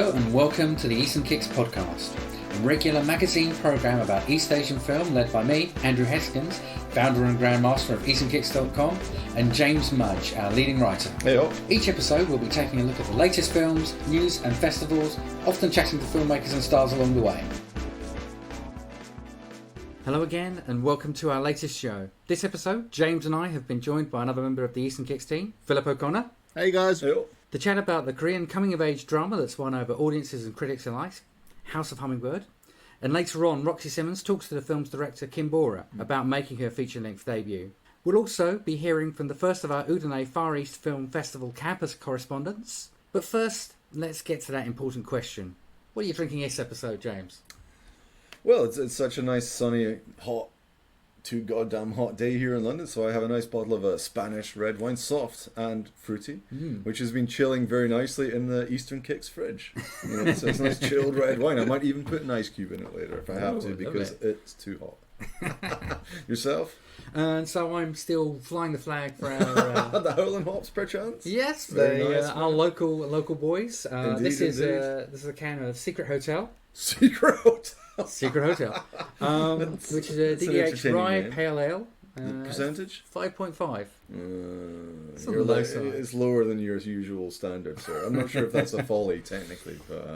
Hello and welcome to the easternKicks podcast, a regular magazine programme about East Asian film led by me, Andrew Heskins, founder and grandmaster of easternKicks.com, and James Mudge, our leading writer. Hey-o. Each episode we'll be taking a look at the latest films, news and festivals, often chatting to filmmakers and stars along the way. Hello again and welcome to our latest show. This episode, James and I have been joined by another member of the easternKicks team, Phillip O'Connor. Hey guys. Hey-o. To chat about the Korean coming-of-age drama that's won over audiences and critics alike, House of Hummingbird. And later on, Roxy Simmons talks to the film's director, Kim Bora, about making her feature-length debut. We'll also be hearing from the first of our Udine Far East Film Festival campus correspondents. But first, let's get to that important question. What are you drinking this episode, James? Well, it's such a nice, sunny, too goddamn hot day here in London, so I have a nice bottle of a Spanish red wine, soft and fruity, which has been chilling very nicely in the easternKicks fridge. You know, so it's a nice chilled red wine. I might even put an ice cube in it later if I have to, because it's too hot. Yourself? And so I'm still flying the flag for our... the Howlin' Hops, perchance? Yes, nice, our local boys. Indeed, this is a can of Secret Hotel. Secret Hotel. Secret Hotel, which is a DDH Rye name. Pale Ale. The percentage? 5.5. It's lower than your usual standard, sir. I'm not sure if that's a folly technically, but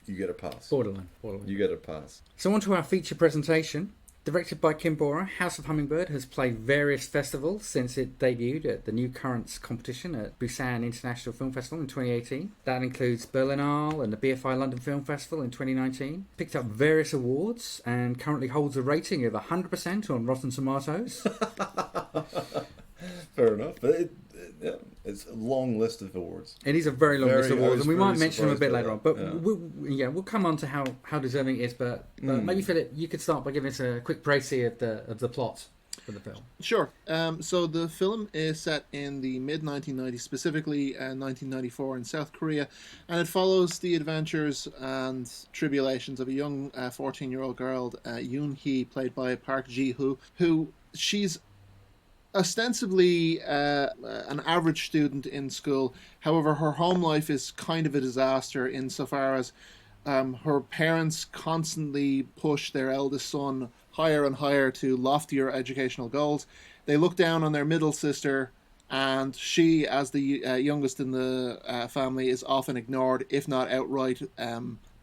you get a pass. Borderline. You get a pass. So on to our feature presentation. Directed by Kim Bora, House of Hummingbird has played various festivals since it debuted at the New Currents competition at Busan International Film Festival in 2018. That includes Berlinale and the BFI London Film Festival in 2019. Picked up various awards and currently holds a rating of 100% on Rotten Tomatoes. Fair enough, but it's a long list of awards. It is a very long list of awards, and we might mention them a bit later on. But yeah. we'll come on to how deserving it is. But maybe Philip, you could start by giving us a quick précis of the plot for the film. Sure. So the film is set in the mid-1990s, specifically 1994 in South Korea, and it follows the adventures and tribulations of a young 14-year-old girl, Yoon Hee, played by Park Ji-hoo, who she's ostensibly an average student in school. However, her home life is kind of a disaster insofar as her parents constantly push their eldest son higher and higher to loftier educational goals. They look down on their middle sister, and she, as the youngest in the family, is often ignored, if not outright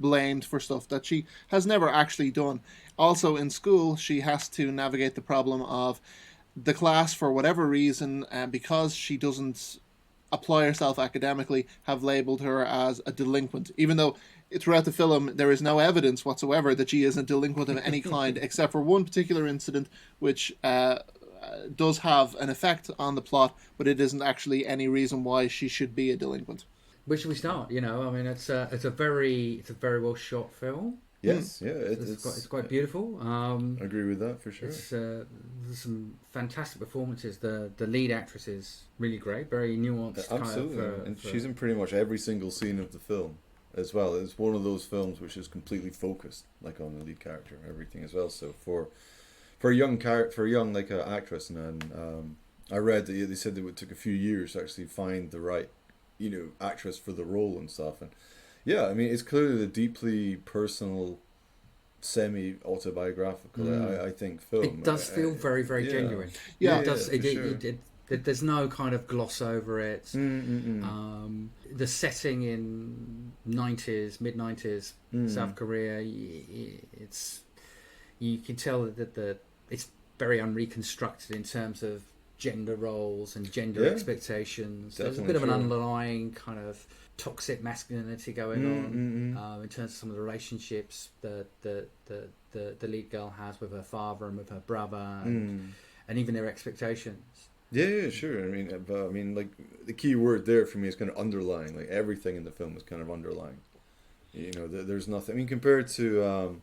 blamed for stuff that she has never actually done. Also in school, she has to navigate the problem of the class, for whatever reason, because she doesn't apply herself academically, have labelled her as a delinquent, even though throughout the film there is no evidence whatsoever that she is a delinquent of any kind, except for one particular incident which does have an effect on the plot, but it isn't actually any reason why she should be a delinquent. Where should we start? You know, I mean, it's a very well shot film. Yes, yeah, it's quite beautiful. I agree with that for sure. There's some fantastic performances. The lead actress is really great, very nuanced. Absolutely, and she's in pretty much every single scene of the film as well. It's one of those films which is completely focused, like on the lead character and everything as well. So for a young like actress, and I read that they said that it took a few years to actually find the right, actress for the role and stuff. And yeah, I mean, it's clearly a deeply personal, semi-autobiographical, I think, film. It does feel very, very genuine. Yeah, it does. Sure. There's no kind of gloss over it. The setting in mid-90s, South Korea, you can tell that it's very unreconstructed in terms of gender roles and gender expectations. There's a bit of an underlying kind of toxic masculinity going on in terms of some of the relationships that the lead girl has with her father and with her brother, and even their expectations. Yeah, sure. I mean, like the key word there for me is kind of underlying. Like everything in the film is kind of underlying. There's nothing. I mean, compared to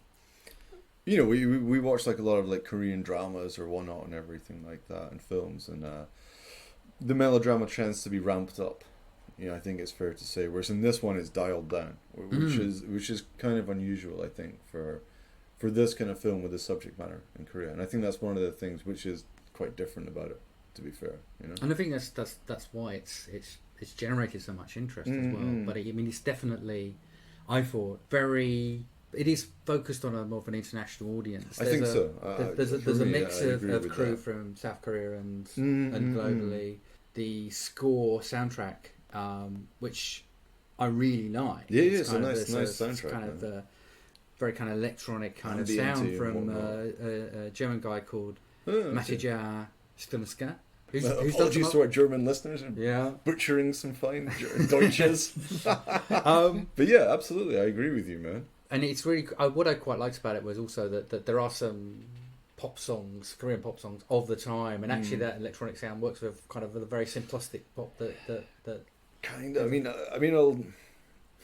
we watch like a lot of like Korean dramas or whatnot and everything like that in films, and the melodrama tends to be ramped up. I think it's fair to say. Whereas in this one, it's dialed down, which is kind of unusual, I think, for this kind of film with this subject matter in Korea. And I think that's one of the things which is quite different about it. To be fair, you know. And I think that's why it's generated so much interest as well. But it's definitely, I thought, it is focused on a more of an international audience. I think so. There's a mix of crew from South Korea and globally. The soundtrack, which I really like. Yeah, it's a nice soundtrack. It's kind of the very kind of electronic kind of sound from a German guy called Matija Stuniska. Apologies to our German listeners. Yeah. Butchering some fine Deutsches. But yeah, absolutely. I agree with you, man. And it's really... what I quite liked about it was also that there are some pop songs, Korean pop songs of the time, and actually that electronic sound works with kind of a very simplistic pop that kind of... I mean,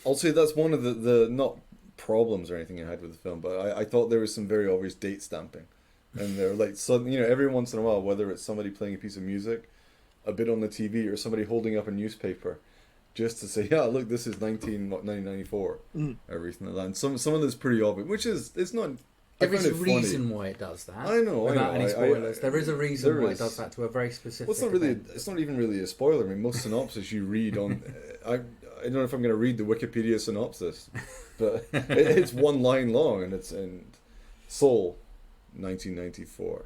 I'll say that's one of the not problems or anything I had with the film, but I thought there was some very obvious date stamping. And they're like, every once in a while, whether it's somebody playing a piece of music, a bit on the TV, or somebody holding up a newspaper, just to say, yeah, look, this is 1994, everything like that. And some of this pretty obvious, which is, it's not... There is a reason why it does that. I know. Without any spoilers, there is a reason why it does that to a very specific... Well, it's not even really a spoiler. I mean, most synopsis you read on... I don't know if I'm going to read the Wikipedia synopsis, but it's one line long, and it's in Seoul, 1994.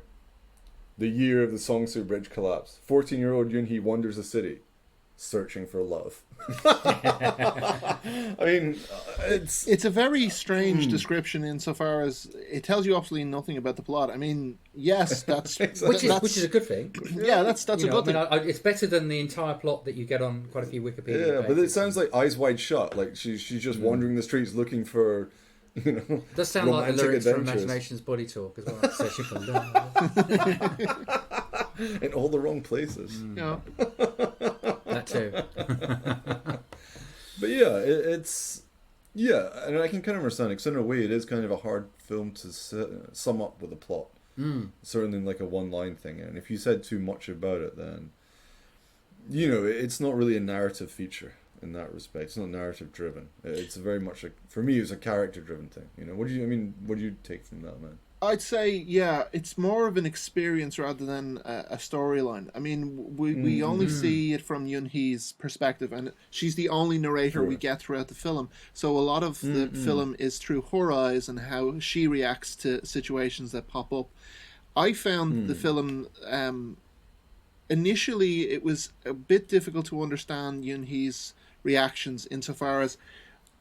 The year of the Songsu Bridge collapse. 14-year-old Yoon-hee wanders the city, searching for love. I mean, it's a very strange description insofar as it tells you absolutely nothing about the plot. I mean, yes, that's which is a good thing. Yeah, that's a good thing. It's better than the entire plot that you get on quite a few Wikipedia. Yeah, but it sounds like Eyes Wide Shut. Like she's just wandering the streets looking for, It does sound like the lyrics from Imagination's Body Talk as well. Searching for love. In all the wrong places. Yeah. That too. But yeah, it's and I can kind of understand it, because in a way it is kind of a hard film to sum up with a plot. Certainly like a one-line thing, and if you said too much about it, then it's not really a narrative feature in that respect. It's not narrative driven. It's very much for me, it's a character driven thing. What do you take from that, man? I'd say, it's more of an experience rather than a storyline. I mean, we only see it from Yoon-hee's perspective, and she's the only narrator we get throughout the film. So a lot of the film is through her eyes and how she reacts to situations that pop up. I found the film, initially it was a bit difficult to understand Yoon-hee's reactions insofar as,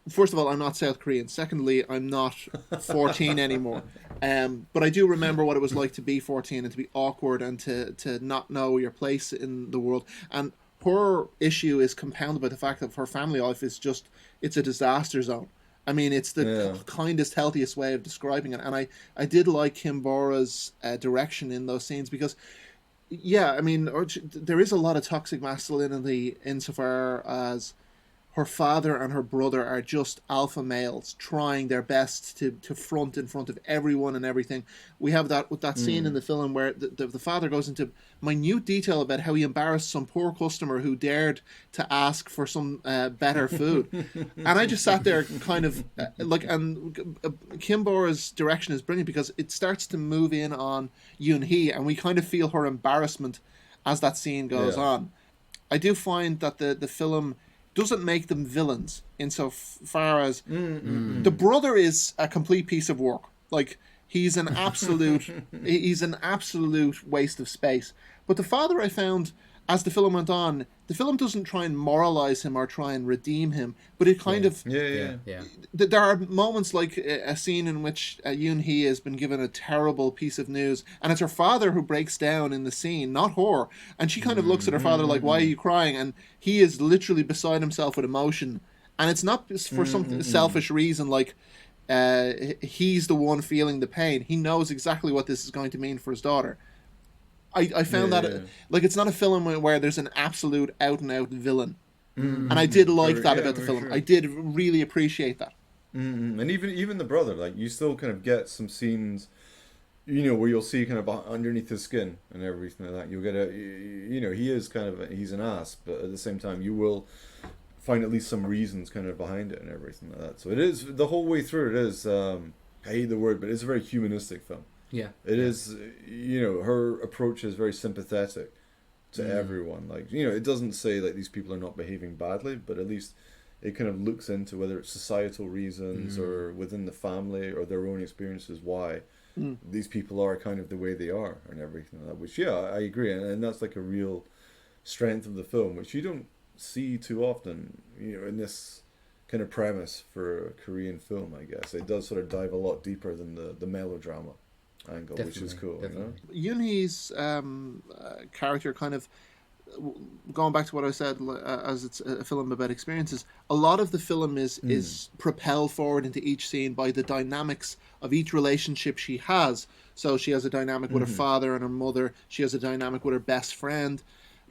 first of all, I'm not South Korean. Secondly, I'm not 14 anymore. But I do remember what it was like to be 14 and to be awkward and to not know your place in the world. And her issue is compounded by the fact that her family life is it's a disaster zone. I mean, it's the kindest, healthiest way of describing it. And I did like Kim Bora's direction in those scenes because, I mean, there is a lot of toxic masculinity insofar as her father and her brother are just alpha males trying their best to front in front of everyone and everything. We have that with that scene in the film where the father goes into minute detail about how he embarrassed some poor customer who dared to ask for some better food. And I just sat there kind of Kim Bora's direction is brilliant because it starts to move in on Yoon-hee and we kind of feel her embarrassment as that scene goes on. I do find that the film doesn't make them villains insofar as the brother is a complete piece of work. Like, he's an absolute waste of space. But the father, I found, as the film went on, the film doesn't try and moralize him or try and redeem him, but it kind of... Yeah. There are moments like a scene in which Yoon-hee has been given a terrible piece of news, and it's her father who breaks down in the scene, not her. And she kind of looks at her father like, why are you crying? And he is literally beside himself with emotion. And it's not for some selfish reason like he's the one feeling the pain. He knows exactly what this is going to mean for his daughter. I found like it's not a film where there's an absolute out-and-out villain. And I did like that about the film. Sure. I did really appreciate that. And even the brother, like, you still kind of get some scenes, where you'll see kind of underneath his skin and everything like that. You'll get he is he's an ass, but at the same time you will find at least some reasons kind of behind it and everything like that. So it is, the whole way through it is, I hate the word, but it's a very humanistic film. Yeah. It is, her approach is very sympathetic to everyone. Like, you know, it doesn't say like these people are not behaving badly, but at least it kind of looks into whether it's societal reasons or within the family or their own experiences why these people are kind of the way they are and everything like that. Which, yeah, I agree, and that's like a real strength of the film, which you don't see too often, you know, in this kind of premise for a Korean film. I guess it does sort of dive a lot deeper than the melodrama angle, which is cool. Definitely. You know? Yoonhee's character, kind of going back to what I said, as it's a film about experiences, a lot of the film is propelled forward into each scene by the dynamics of each relationship she has. So she has a dynamic with her father and her mother. She has a dynamic with her best friend.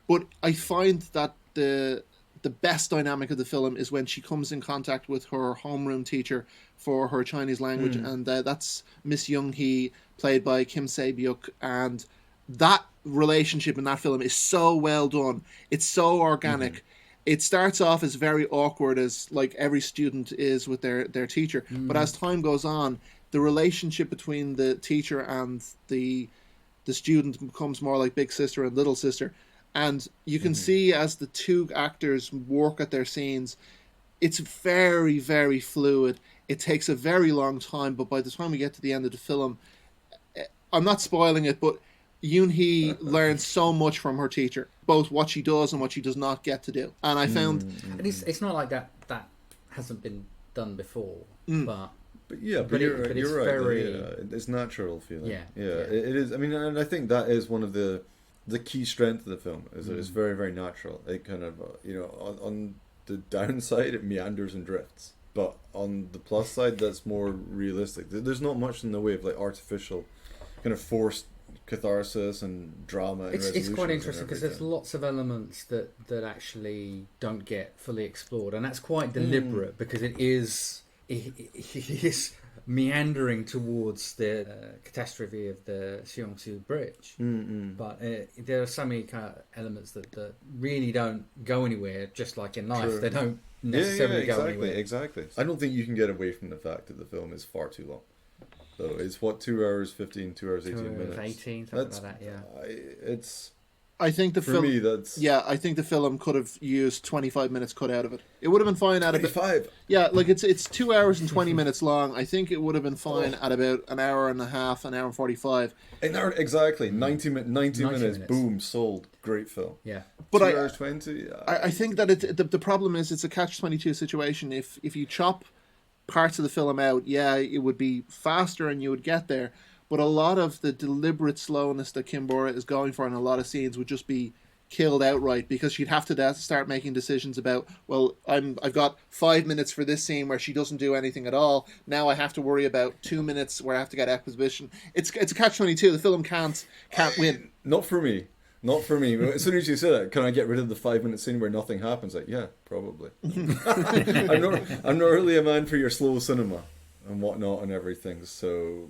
But I find that the best dynamic of the film is when she comes in contact with her homeroom teacher for her Chinese language, and that's Miss Young-hee, played by Kim Se-byuk, and that relationship in that film is so well done. It's so organic. It starts off as very awkward, as like every student is with their teacher, but as time goes on, the relationship between the teacher and the student becomes more like big sister and little sister. And you can see as the two actors work at their scenes, it's very, very fluid. It takes a very long time, but by the time we get to the end of the film, I'm not spoiling it, but Yoon-hee learns so much from her teacher, both what she does and what she does not get to do. And I found... And it's not like that hasn't been done before, but you're right. Very... It's natural feeling. Yeah. It is. I mean, and I think that is one of the key strength of the film, is that it's very, very natural. It kind of, you know, on the downside, it meanders and drifts. But on the plus side, that's more realistic. There's not much in the way of like artificial, kind of forced catharsis and drama. And it's quite interesting because there's lots of elements that actually don't get fully explored, and that's quite deliberate because it is meandering towards the catastrophe of the Seongsu Bridge. But there are so many kind of elements that really don't go anywhere, just like in life. True. They don't necessarily go anywhere. Exactly. I don't think you can get away from the fact that the film is far too long. So it's 2 hours 15, 2 hours 18 minutes. 18, something like that, yeah. It's... I think the film. Me, that's... Yeah, I think the film could have used 25 minutes cut out of it. It would have been fine at 25. Yeah, like it's 2 hours and 20 minutes long. I think it would have been fine at about an hour and a half, an hour and 45. An hour, exactly. 90 minutes. Boom, sold. Great film. Yeah. But 2 hours 20. I think that the problem is it's a catch-22 situation. If you chop parts of the film out, yeah, it would be faster and you would get there. But a lot of the deliberate slowness that Kim Bora is going for in a lot of scenes would just be killed outright, because she'd have to start making decisions about, well, I've got 5 minutes for this scene where she doesn't do anything at all. Now I have to worry about 2 minutes where I have to get exposition. It's a catch-22. The film can't win. Not for me. Not for me. As soon as you say that, can I get rid of the 5 minute scene where nothing happens? Like, yeah, probably. I'm not really a man for your slow cinema and whatnot and everything. So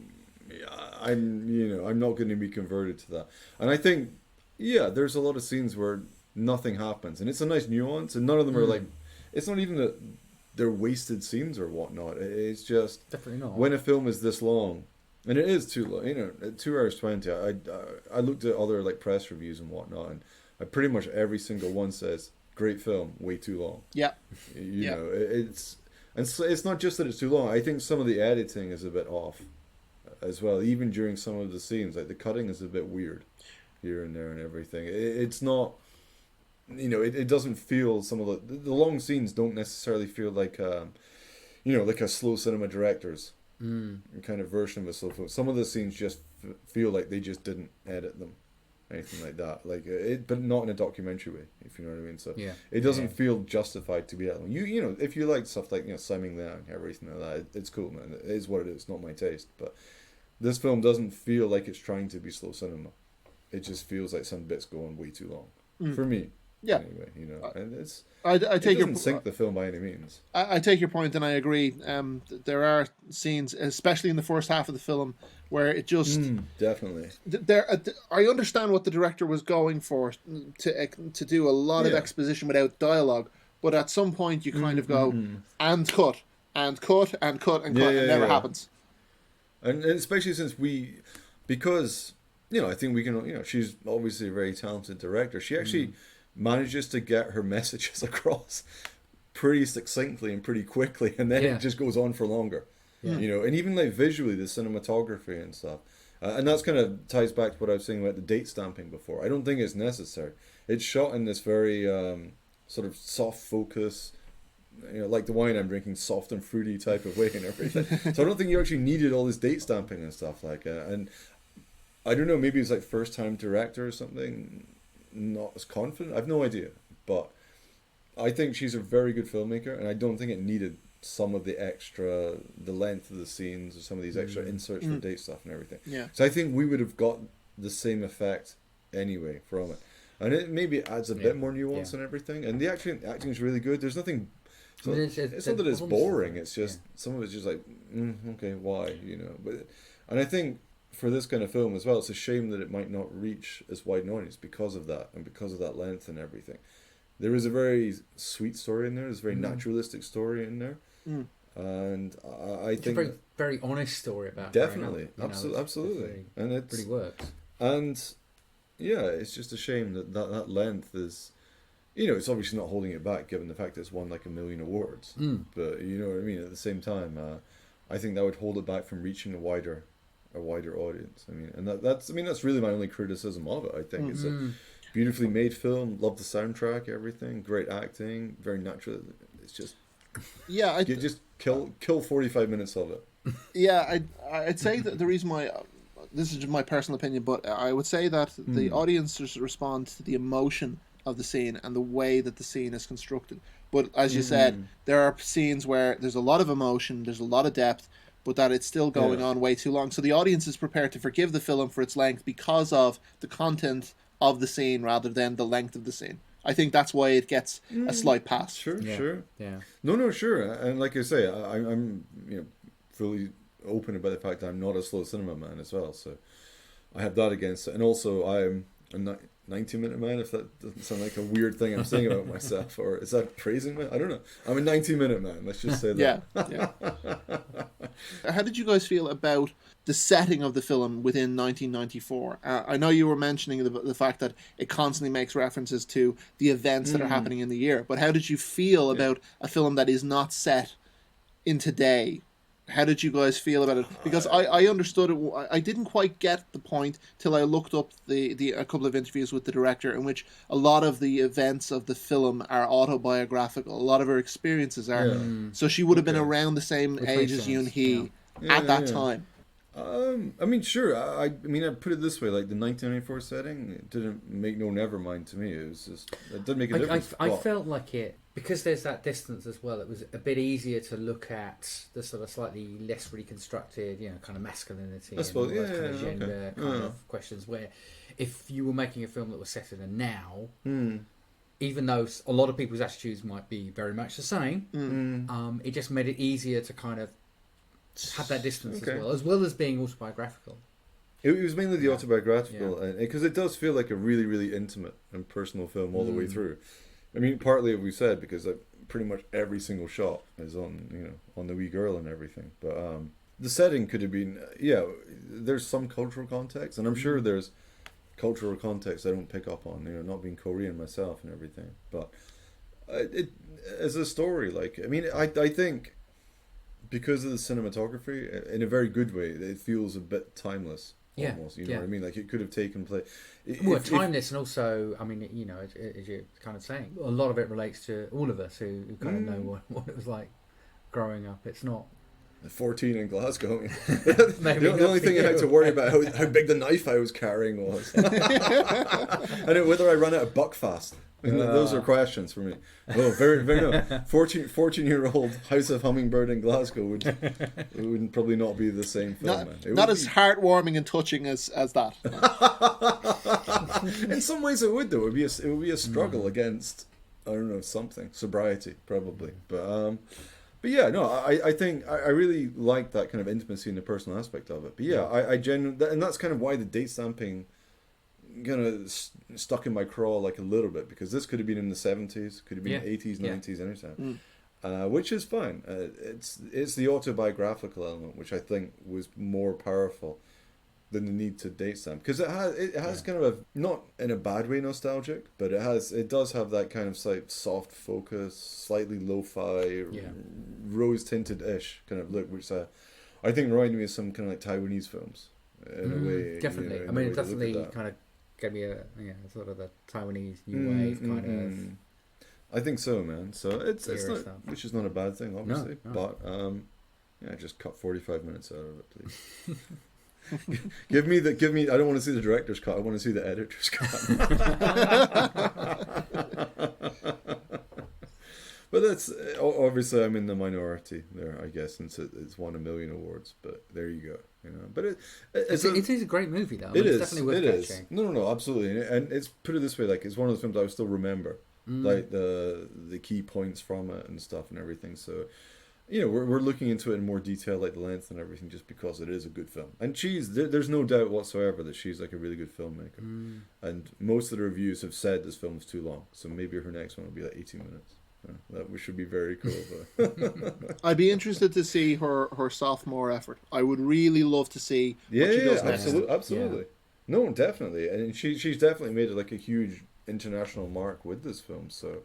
I'm not going to be converted to that. And I think, yeah, there's a lot of scenes where nothing happens, and it's a nice nuance, and none of them are like, it's not even that they're wasted scenes or whatnot. It's just definitely not. When a film is this long, and it is too long, 2 hours 20. I looked at other like press reviews and whatnot, and pretty much every single one says great film, way too long. Yeah, you know, it's not just that it's too long. I think some of the editing is a bit off as well, even during some of the scenes. Like the cutting is a bit weird here and there and everything. It's not, it doesn't feel, some of the long scenes don't necessarily feel like like a slow cinema director's kind of version of a slow film. Some of the scenes just feel like they just didn't edit them, anything like that. Like but not in a documentary way, if you know what I mean. So it doesn't feel justified to be that long. If you like stuff like Simon Liang, everything like that, it's cool, man. It is what it is. It's not my taste, but this film doesn't feel like it's trying to be slow cinema. It just feels like some bits go on way too long for me. Yeah. Anyway, and it's. I take it doesn't sink the film by any means. I take your point, and I agree. There are scenes, especially in the first half of the film, where it just definitely. I understand what the director was going for, to do a lot of exposition without dialogue, but at some point you kind of go and cut and cut and cut and cut, and it never happens. And especially since because I think we can, she's obviously a very talented director. She actually manages to get her messages across pretty succinctly and pretty quickly, and then it just goes on for longer. And even like visually, the cinematography and stuff. And that's kind of ties back to what I was saying about the date stamping before. I don't think it's necessary. It's shot in this very sort of soft focus, like the wine I'm drinking, soft and fruity type of way and everything. So I don't think you actually needed all this date stamping and stuff like that. And I don't know, maybe it's like first time director or something, not as confident. I've no idea. But I think she's a very good filmmaker, and I don't think it needed some of the length of the scenes or some of these extra inserts for date stuff and everything. Yeah. So I think we would have got the same effect anyway from it. And it maybe adds a bit more nuance and everything. And the acting is really good. There's nothing... it's not that it's boring. It's just some of it's just like, okay, why? And I think for this kind of film as well, it's a shame that it might not reach as wide an audience because of that and because of that length and everything. There is a very sweet story in there. There's a very naturalistic story in there, and I think a very, very honest story about definitely, absolutely, and it really works. And it's just a shame that length is. It's obviously not holding it back, given the fact that it's won like 1 million awards. But you know what I mean. At the same time, I think that would hold it back from reaching a wider audience. I mean, and that's really my only criticism of it. I think it's a beautifully made film. Love the soundtrack, everything, great acting, very natural. It's just you just kill 45 minutes of it. Yeah, I'd say that the reason why. This is just my personal opinion, but I would say that the audience respond to the emotion of the scene and the way that the scene is constructed. But as you said, there are scenes where there's a lot of emotion, there's a lot of depth, but that it's still going on way too long. So the audience is prepared to forgive the film for its length because of the content of the scene rather than the length of the scene. I think that's why it gets a slight pass. Sure. Yeah. No, sure. And like I say, I'm fully open about the fact that I'm not a slow cinema man as well. So I have that against it. And also I'm a 90-minute man, if that doesn't sound like a weird thing I'm saying about myself, or is that praising me? I don't know. I'm a 90-minute man, let's just say that. How did you guys feel about the setting of the film within 1994? I know you were mentioning the fact that it constantly makes references to the events that are happening in the year, but how did you feel about a film that is not set in today? How did you guys feel about it? Because I understood it. I didn't quite get the point till I looked up a couple of interviews with the director in which a lot of the events of the film are autobiographical. A lot of her experiences are. Yeah. So she would have been around the same age as you and he at that time. I mean, sure. I put it this way: like the 1994 setting, it didn't make no never mind to me. It was just it didn't make a difference. I felt like it because there's that distance as well. It was a bit easier to look at the sort of slightly less reconstructed, kind of masculinity, and all those kind of gender kind of questions. Where if you were making a film that was set in a now, even though a lot of people's attitudes might be very much the same, it just made it easier to kind of have that distance as well as being autobiographical. It was mainly the autobiographical, because it does feel like a really, really intimate and personal film all the way through. I mean, partly what we said because pretty much every single shot is on the wee girl and everything. But the setting could have been there's some cultural context, and I'm sure there's cultural context I don't pick up on. Not being Korean myself and everything, but it as a story, I think. Because of the cinematography, in a very good way, it feels a bit timeless. Almost, you know what I mean? Like it could have taken place. Timeless, and also, I mean, as you're kind of saying, a lot of it relates to all of us who kind of know what it was like growing up. It's not 14 in Glasgow. The only thing I had to worry about how big the knife I was carrying was, and whether I ran out of Buckfast. Those are questions for me. Oh, very, very no. 14-year-old House of Hummingbird in Glasgow would probably not be the same film. Not as heartwarming and touching as that. In some ways, it would though. It would be a struggle against something, sobriety probably. But yeah, no. I think I really like that kind of intimacy and the personal aspect of it. But yeah, I genuinely, and that's kind of why the date stamping kind of stuck in my craw like a little bit, because this could have been in the 70s, could have been 80s, 90s, anytime, which is fine. It's the autobiographical element which I think was more powerful than the need to date stamp, because it has kind of a, not in a bad way nostalgic, but it does have that kind of like soft focus, slightly lo-fi, rose tinted ish kind of look, which I think reminded me of some kind of like Taiwanese films in a way. Definitely, you know, I mean, in it a way to look definitely at that. kind of gave me a sort of the Taiwanese new wave kind of. I think so, man. So it's era not, stuff. which is not a bad thing, obviously. No. But just cut 45 minutes out of it, please. give me. I don't want to see the director's cut. I want to see the editor's cut. But that's obviously I'm in the minority there, I guess, since it's won 1 million awards. But there you go, you know. But it is a great movie, though. It's definitely worth catching. No, absolutely. And it's, put it this way, like, it's one of those films I would still remember, like the key points from it and stuff and everything. So, you know, we're looking into it in more detail, like the length and everything, just because it is a good film. And there's no doubt whatsoever that she's like a really good filmmaker. And most of the reviews have said this film's too long, so maybe her next one will be like 18 minutes. That should be very cool. But I'd be interested to see her sophomore effort. I would really love to see what she does next. Absolutely. Yeah. No, definitely. And she's definitely made it like a huge international mark with this film. So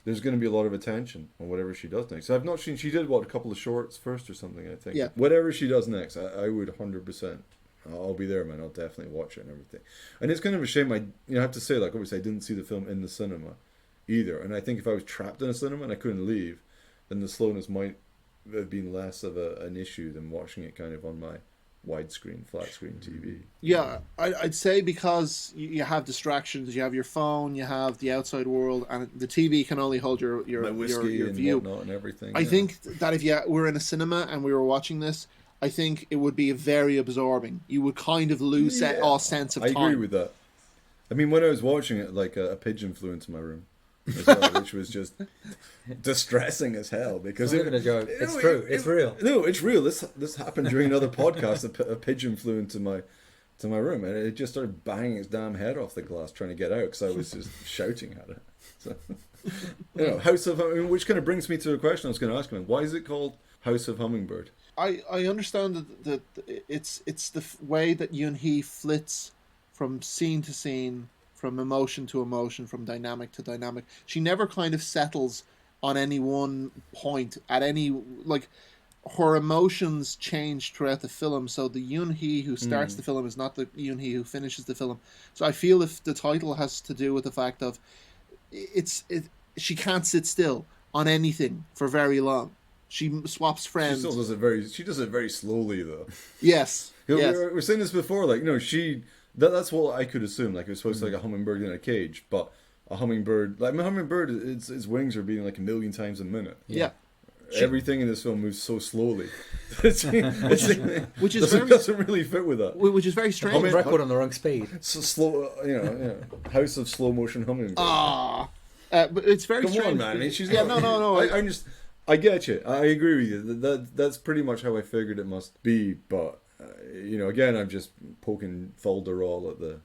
there's going to be a lot of attention on whatever she does next. So I've not seen, she did a couple of shorts first or something, I think. Yeah. Whatever she does next, I would 100%. I'll be there, man. I'll definitely watch it and everything. And it's kind of a shame. I have to say, like, obviously I didn't see the film in the cinema either, and I think if I was trapped in a cinema and I couldn't leave, then the slowness might have been less of an issue than watching it kind of on my widescreen, flat screen TV. Yeah, I'd say because you have distractions, you have your phone, you have the outside world, and the TV can only hold your whiskey your and view. whatnot and everything. I think that if you were in a cinema and we were watching this, I think it would be very absorbing. You would kind of lose all sense of time. I agree with that. I mean, when I was watching it, like a pigeon flew into my room as well, which was just distressing as hell, because it's not a joke. It's true. It's real. No, it's real. This happened during another podcast. A pigeon flew into my room, and it just started banging its damn head off the glass trying to get out because I was just shouting at it. So, you know, House of, which kind of brings me to a question I was going to ask him. Why is it called House of Hummingbird? I understand that it's the way that Yoon-hee flits from scene to scene, from emotion to emotion, from dynamic to dynamic. She never kind of settles on any one point at any, like, her emotions change throughout the film. So the Yoon-hee who starts the film is not the Yoon-hee who finishes the film. So I feel if the title has to do with the fact of she can't sit still on anything for very long. She swaps friends. She does it very slowly though. Yes. You know, yes. we were saying this before, like, you know, that's what I could assume. Like, it was supposed to be like a hummingbird in a cage, but a hummingbird, like, my hummingbird, its wings are beating like 1 million times a minute. Yeah. Everything in this film moves so slowly. Which is doesn't really fit with that. Which is very strange. Record on the wrong speed. So slow, House of Slow Motion Hummingbird. But it's very Come strange. on, man. I mean, she's no. I get you. I agree with you. That's pretty much how I figured it must be. But again, I'm just poking Folderol at the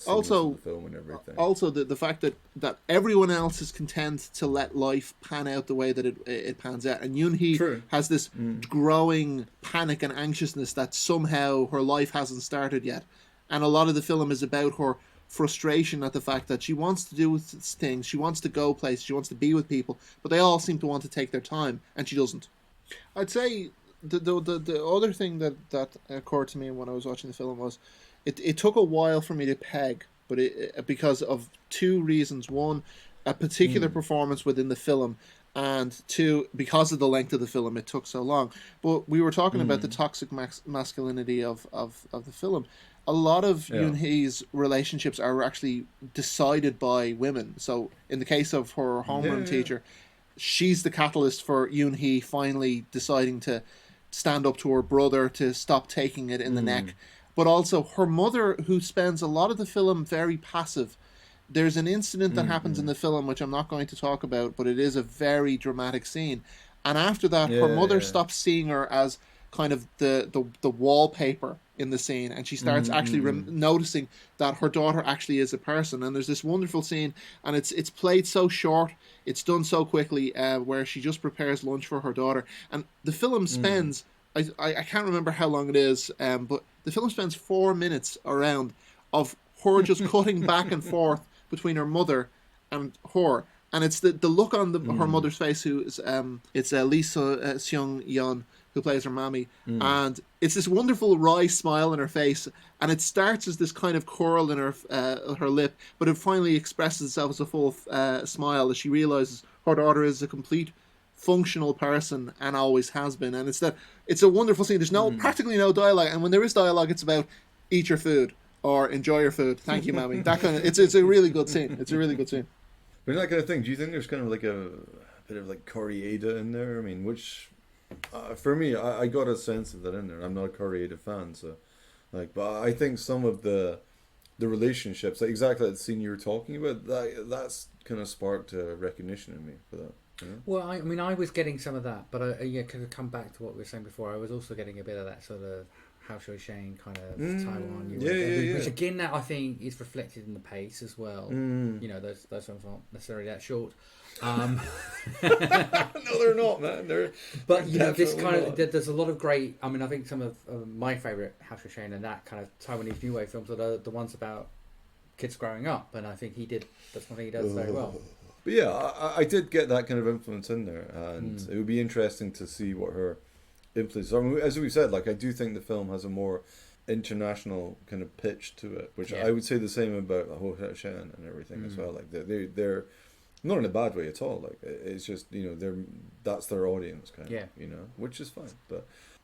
also of the film and everything. Also, the fact that everyone else is content to let life pan out the way that it pans out, and Yoon-hee has this growing panic and anxiousness that somehow her life hasn't started yet, and a lot of the film is about her frustration at the fact that she wants to do things, she wants to go places, she wants to be with people, but they all seem to want to take their time, and she doesn't. I'd say the other thing that occurred to me when I was watching the film was it took a while for me to peg, but because of two reasons. One, a particular performance within the film, and two, because of the length of the film, it took so long. But we were talking about the toxic masculinity of the film. A lot of Yoon-hee's relationships are actually decided by women. So in the case of her homeroom teacher, she's the catalyst for Yoon-hee finally deciding to stand up to her brother, to stop taking it in the neck. But also her mother, who spends a lot of the film very passive. There's an incident that happens in the film, which I'm not going to talk about, but it is a very dramatic scene. And after that, her mother stops seeing her as kind of the wallpaper in the scene, and she starts actually noticing that her daughter actually is a person. And there's this wonderful scene, and it's played so short, it's done so quickly, where she just prepares lunch for her daughter. And the film spends I can't remember how long it is, but the film spends 4 minutes around of her just cutting back and forth between her mother and her. And it's the look on her mother's face, who is it's Lisa Seung-yeon, who plays her mammy, and it's this wonderful wry smile on her face, and it starts as this kind of curl in her lip, but it finally expresses itself as a full smile as she realizes her daughter is a complete functional person and always has been. And it's a wonderful scene. There's practically no dialogue, and when there is dialogue, it's about eat your food or enjoy your food. Thank you, mammy. That kind of it's a really good scene. It's a really good scene. But in that kind of thing, do you think there's kind of like a bit of like Corrieda in there? I mean, which for me, I got a sense of that in there. I'm not a Corrieda fan, so but I think some of the relationships, like exactly that scene you were talking about, that's kind of sparked a recognition in me for that. You know? Well, I mean, I was getting some of that, but I could come back to what we were saying before. I was also getting a bit of that sort of Hao Shang kind of Taiwan, which again, that I think is reflected in the pace as well. You know, those films aren't necessarily that short. No, they're not, man. But you know, this kind of there's a lot of great. I mean, I think some of my favourite Hao Shang and that kind of Taiwanese New Wave films are the ones about kids growing up, and I think that's one thing he does very well. But yeah, I did get that kind of influence in there, and it would be interesting to see what her influence. I mean, as we said, like I do think the film has a more international kind of pitch to it, which I would say the same about Ho Shan and everything as well. Like they're not in a bad way at all. Like it's just, you know, that's their audience kind of, you know, which is fine.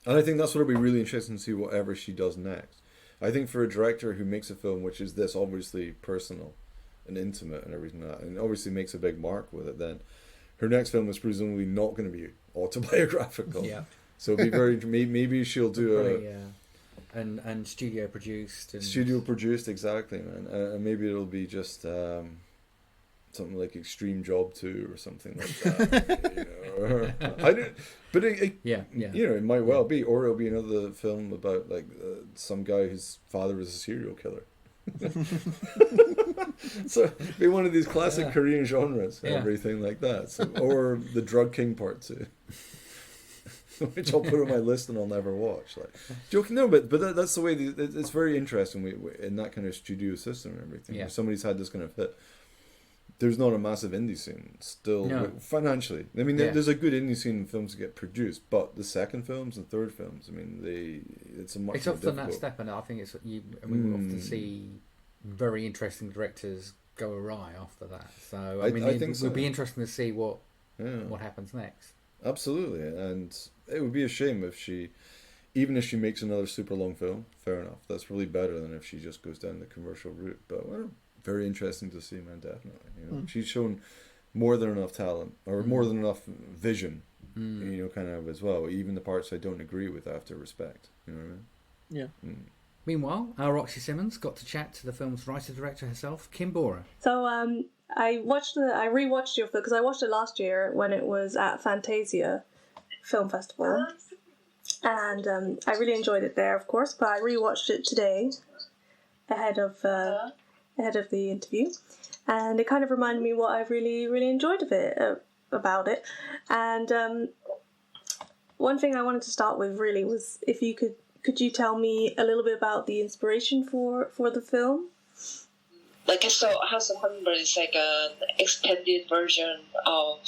And I think that's what will be really interesting to see whatever she does next. I think for a director who makes a film which is this obviously personal and intimate and everything like that, and obviously makes a big mark with it, then her next film is presumably not going to be autobiographical. Yeah. So it'll be very. Maybe she'll do and studio produced. Studio produced, exactly, man. And maybe it'll be just something like Extreme Job 2 or something like that. You know, I don't. But you know, it might well be, or it'll be another film about like some guy whose father was a serial killer. So it'll be one of these classic Korean genres, everything like that. So, or The Drug King Part 2. Which I'll put on my list and I'll never watch. Like joking, no, but that's the way. It's very interesting. We in that kind of studio system and everything. Yeah. Somebody's had this kind of hit. There's not a massive indie scene still financially. I mean, there's a good indie scene in films that get produced, but the second films and third films, I mean, it's a much. It's often that step, and I think it's we often see very interesting directors go awry after that. So I mean, it would be interesting to see what happens next. Absolutely, and it would be a shame if even if she makes another super long film. Fair enough, that's probably better than if she just goes down the commercial route. But very interesting to see, man. Definitely, you know, she's shown more than enough talent or more than enough vision, you know, kind of as well. Even the parts I don't agree with, I have to respect. You know what I mean? Yeah. Meanwhile, our Roxy Simmons got to chat to the film's writer-director herself, Kim Bora. So I rewatched your film because I watched it last year when it was at Fantasia Film Festival, and I really enjoyed it there, of course. But I rewatched it today ahead of the interview, and it kind of reminded me what I've really enjoyed about it. And one thing I wanted to start with really was if you could you tell me a little bit about the inspiration for the film? Like, so House of Hummingbird is like an extended version of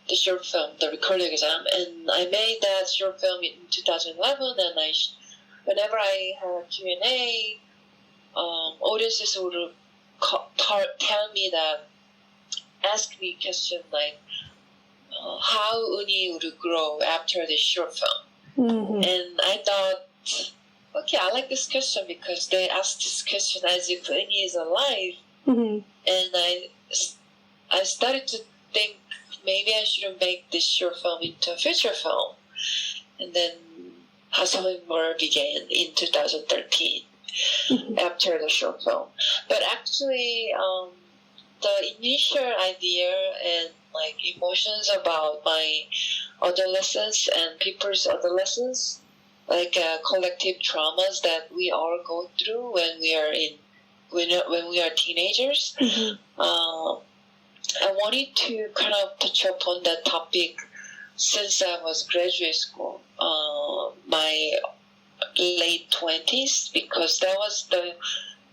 the short film, The Recording Exam, and I made that short film in 2011, and whenever I had Q&A, audiences would tell me that, ask me question like, how Uni would grow after this short film. Mm-hmm. And I thought, okay, I like this question because they asked this question as if Uni is alive. Mm-hmm. And I started to think maybe I should make this short film into a feature film. And then House of Hummingbird began in 2013 after the short film. But actually, the initial idea and like emotions about my adolescence and people's adolescence, like collective traumas that we all go through when we are teenagers. Mm-hmm. I wanted to kind of touch upon that topic since I was graduate school, my late 20s, because that was the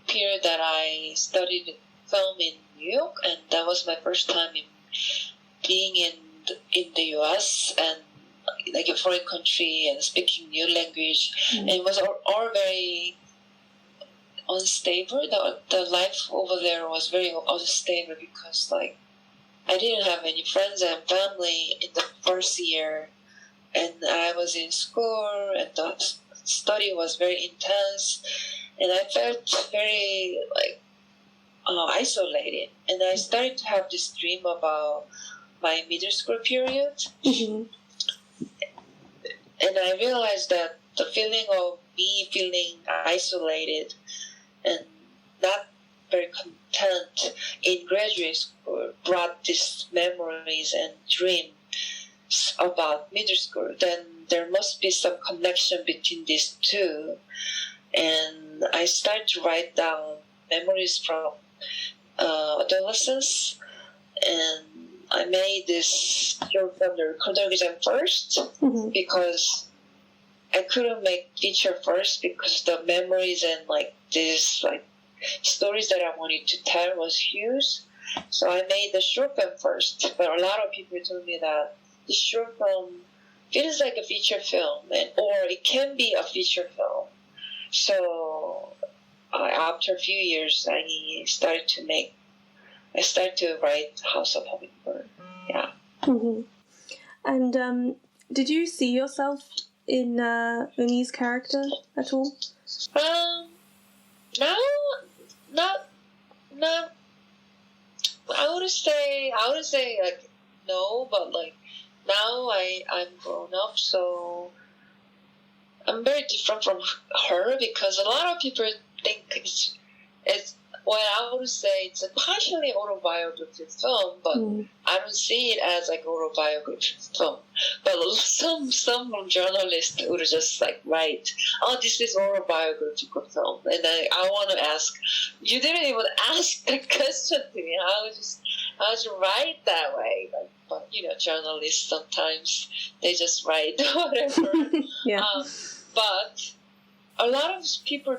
period that I studied film in New York, and that was my first time in being in the US and like a foreign country and speaking new language. And it was all very unstable. The life over there was very unstable because like I didn't have any friends and family in the first year, and I was in school and the study was very intense, and I felt very like isolated. And I started to have this dream about my middle school period. Mm-hmm. And I realized that the feeling of me feeling isolated and not very content in graduate school brought these memories and dreams about middle school. Then there must be some connection between these two. And I started to write down memories from adolescence, and I made this short film, the recorder exam first, because I couldn't make feature first because the memories and like this like stories that I wanted to tell was huge. So I made the short film first. But a lot of people told me that the short film feels like a feature film, or it can be a feature film. So after a few years, I started to write House of Hummingbird. Yeah. Mm-hmm. And did you see yourself in Uni's character at all? No, not. I would say like no, but like now I'm grown up, so I'm very different from her because a lot of people think it's well, I would say it's a partially autobiographical film, but I don't see it as like autobiographical film. But some journalists would just like write, "Oh, this is autobiographical film," and I want to ask, you didn't even ask the question to me. I would just write that way. Like, but you know, journalists sometimes they just write whatever. Yeah. But a lot of people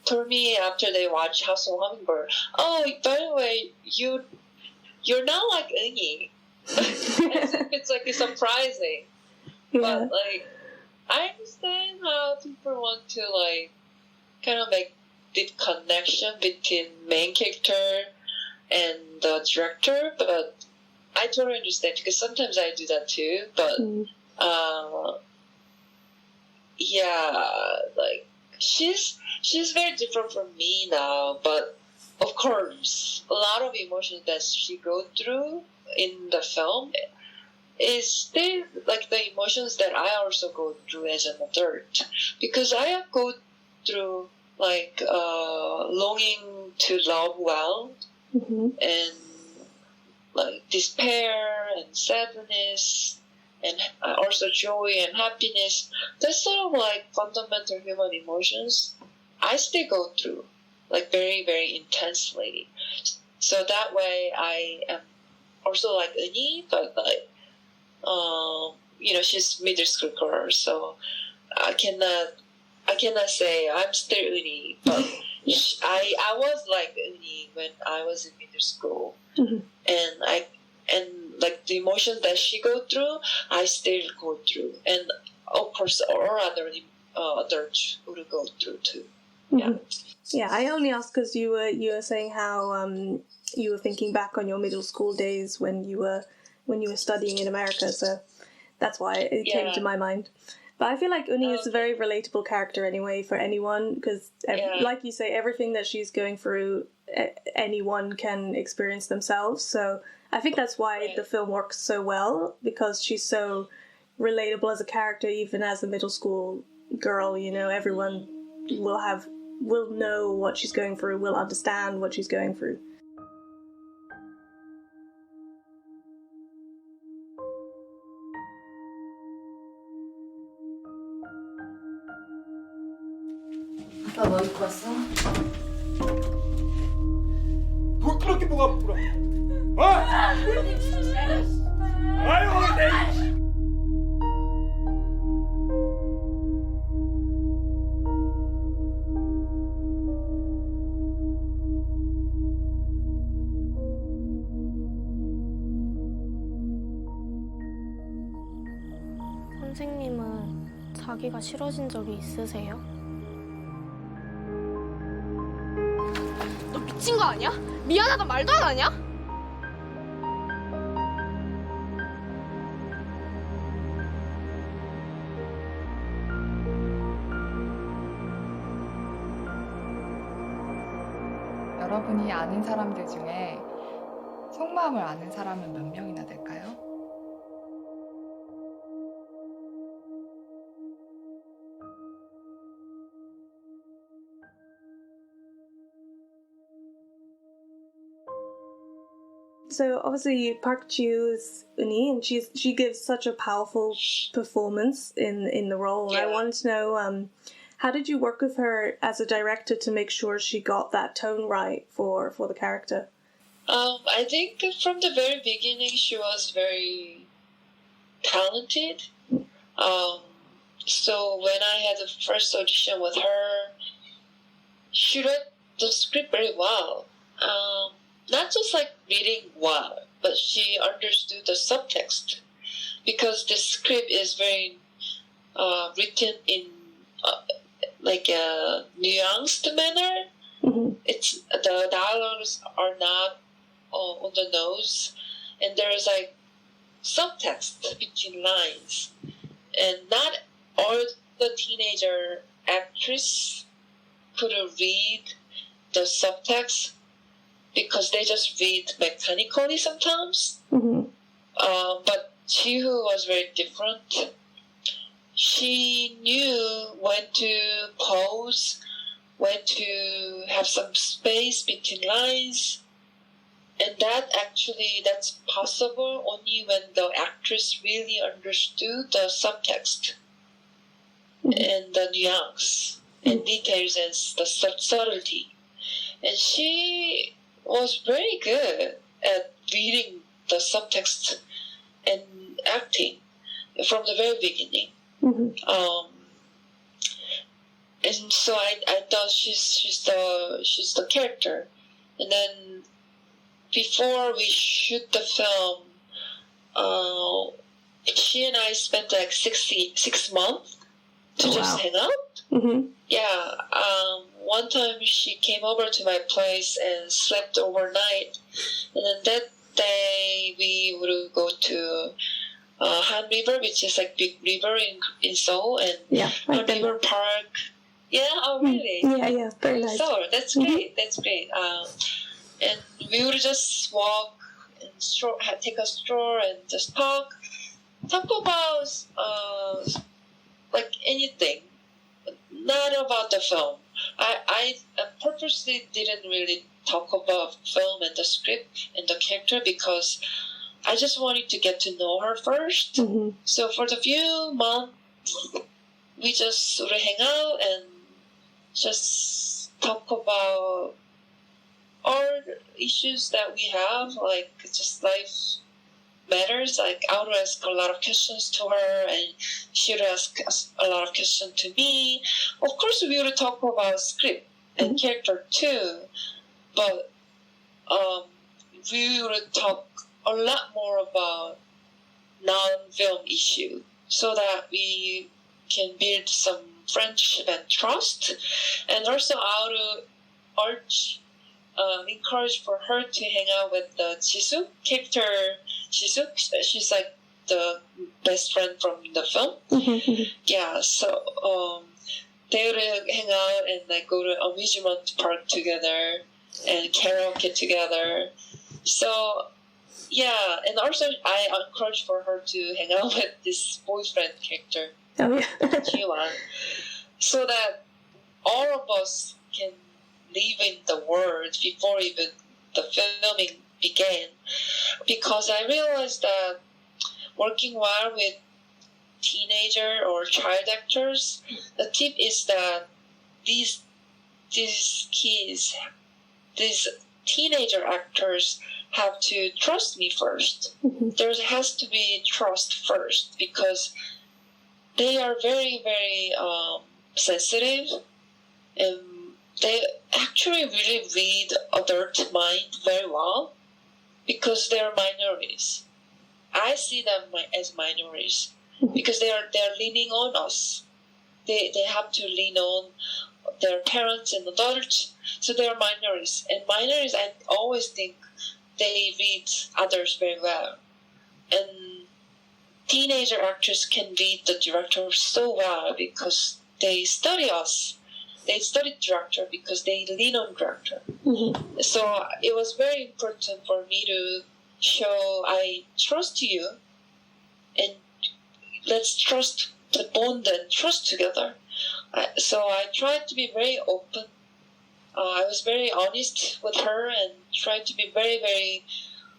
told me after they watched House of Hummingbird, "Oh, by the way, you're not like Uni." As if it's like surprising. Yeah. But like I understand how people want to like kind of make deep connection between main character and the director, but I totally understand because sometimes I do that too. But yeah, like she's very different from me now, but of course a lot of emotions that she goes through in the film is still like the emotions that I also go through as an adult, because I have go through like longing to love well and like despair and sadness and also joy and happiness. That's sort of like fundamental human emotions I still go through like very, very intensely. So that way I am also like Uni, but like you know, she's middle school girl, so I cannot say I'm still Uni, but I was like Uni when I was in middle school, and like the emotions that she go through, I still go through, and of course all other adults would go through too. Yeah. Yeah, I only asked because you were saying how you were thinking back on your middle school days when you were studying in America, so that's why it came to my mind. But I feel like Uni is a very relatable character anyway for anyone, because like you say, everything that she's going through, anyone can experience themselves. So I think that's why the film works so well, because she's so relatable as a character, even as a middle school girl. You know, everyone will know what she's going through, will understand what she's going through. 아빠 뭐 입고 왔어? 뭘 그렇게 뭐가 불어? 어? 아유, 내 가기가 싫어진 적이 있으세요? 너 미친 거 아니야? 미안하다 말도 안 하냐? 여러분이 아는 사람들 중에 속마음을 아는 사람은 몇 명이나 될까요? So obviously Park Ji-woo is Uni, and she gives such a powerful performance in the role. Yeah. I wanted to know how did you work with her as a director to make sure she got that tone right for the character? I think from the very beginning she was very talented. So when I had the first audition with her, she read the script very well. Not just like reading well, but she understood the subtext, because the script is very written in like a nuanced manner. Mm-hmm. It's the dialogues are not on the nose, and there is like subtext between lines, and not all the teenager actors could read the subtext because they just read mechanically sometimes. Mm-hmm. But Ji-woo was very different. She knew when to pause, when to have some space between lines, and that's possible only when the actress really understood the subtext and the nuance and details and the subtlety. And she was very good at reading the subtext and acting from the very beginning. Mm-hmm. And so I thought she's the character. And then before we shoot the film, she and I spent like 6 months to just hang out. Mm-hmm. Yeah. One time she came over to my place and slept overnight, and then that day we would go to Han River, which is like big river in Seoul, and Han River Park. Yeah, oh really? Yeah, very nice. So that's great. That's great. And we would just walk and take a stroll and just talk about like anything, not about the film. I purposely didn't really talk about film and the script and the character because I just wanted to get to know her first. Mm-hmm. So for the few months, we just sort of hang out and just talk about all issues that we have, like just life matters. Like I would ask a lot of questions to her, and she would ask a lot of questions to me. Of course, we would talk about script and character too, but we would talk a lot more about non-film issue, so that we can build some friendship and trust, and also I would encourage for her to hang out with the Jisoo character. Jisoo, she's like the best friend from the film. Mm-hmm. Yeah, so they would hang out and like go to amusement park together and karaoke together. So yeah, and also I encourage for her to hang out with this boyfriend character, Ji-won, so that all of us can live in the world before even the filming began. Because I realized that working well with teenager or child actors, the tip is that these kids, these teenager actors have to trust me first. Mm-hmm. There has to be trust first, because they are very, very sensitive, and they actually really read adult mind very well, because they are minorities. I see them as minorities because they are leaning on us. they have to lean on their parents and adults. So they are minorities. And minorities, I always think they read others very well. And teenager actors can read the director so well because they study us. They study director because they lean on director. Mm-hmm. So it was very important for me to show I trust you, and let's trust the bond and trust together. So I tried to be very open. I was very honest with her and tried to be very, very,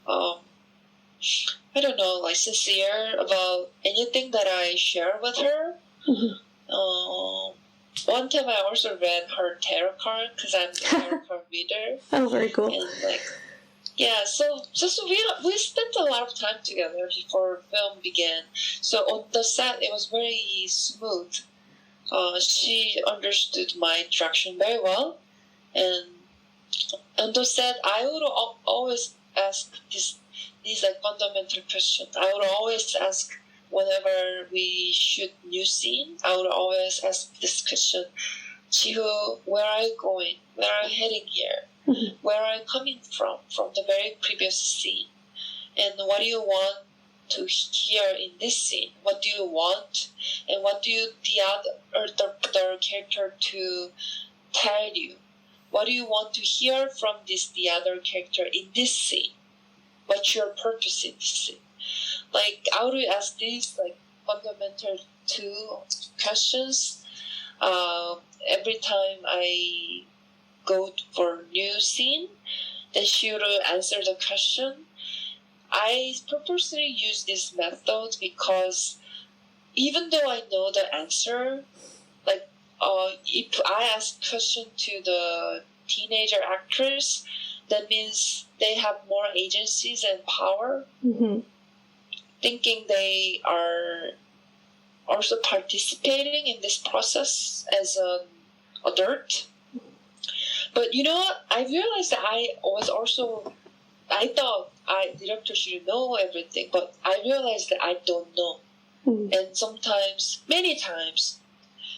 I don't know, like sincere about anything that I share with her. Mm-hmm. One time I also read her tarot card because I'm a tarot card reader. Oh, very cool. And like, yeah, so we spent a lot of time together before film began. So on the set, it was very smooth. She understood my direction very well, and on the set, I would always ask these like fundamental questions. I would always ask whenever we shoot new scene. I would always ask this question: Chiho, where are you going? Where are you heading here? Mm-hmm. Where are you coming from the very previous scene? And what do you want to hear in this scene? What do you want? And what do you the character to tell you? What do you want to hear from the other character in this scene? What's your purpose in this scene? Like, I would ask these like fundamental two questions every time I go for new scene. Then she would answer the question. I purposely use this method because even though I know the answer, like if I ask question to the teenager actress, that means they have more agencies and power. Mm-hmm. Thinking they are also participating in this process as an adult. But you know what? I realized that I thought director should know everything, but I realized that I don't know. Mm-hmm. And sometimes, many times,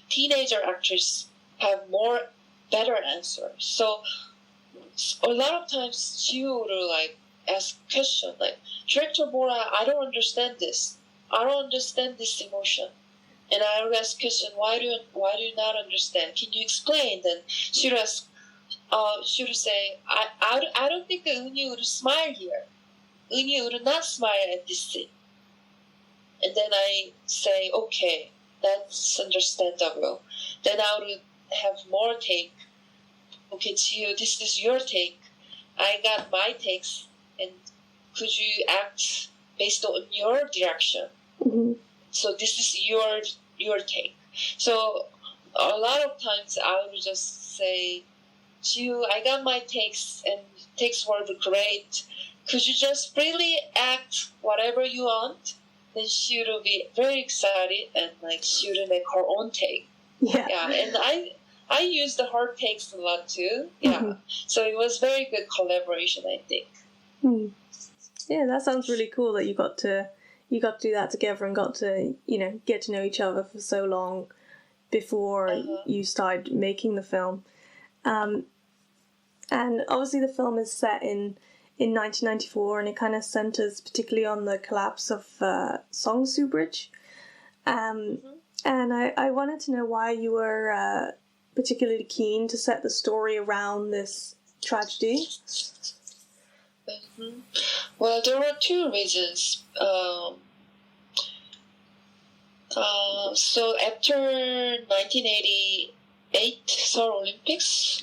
teenager actors have better answers. So a lot of times she would like ask question like, Director Bora, I don't understand this. I don't understand this emotion. And I would ask question, why do you not understand? Can you explain? Then she would ask, she would say, I don't think that Uni would smile here. Uni would not smile at this scene. And then I say, okay, that's understandable. Then I would have more take. Okay, Chiyo, this is your take. I got my takes, and could you act based on your direction? Mm-hmm. So this is your take. So a lot of times I would just say, Chiyo, I got my takes, and takes were great. Could you just freely act whatever you want? Then she would be very excited, and like she would make her own take. Yeah. And I use the hard takes a lot too. Yeah. Mm-hmm. So it was very good collaboration, I think. Mm. Yeah, that sounds really cool that you got to do that together and got to, get to know each other for so long before you started making the film. And obviously the film is set in 1994, and it kind of centers particularly on the collapse of Songsu Bridge. And I wanted to know why you were particularly keen to set the story around this tragedy. Mm-hmm. Well, there were two reasons. So after 1988 Seoul Olympics,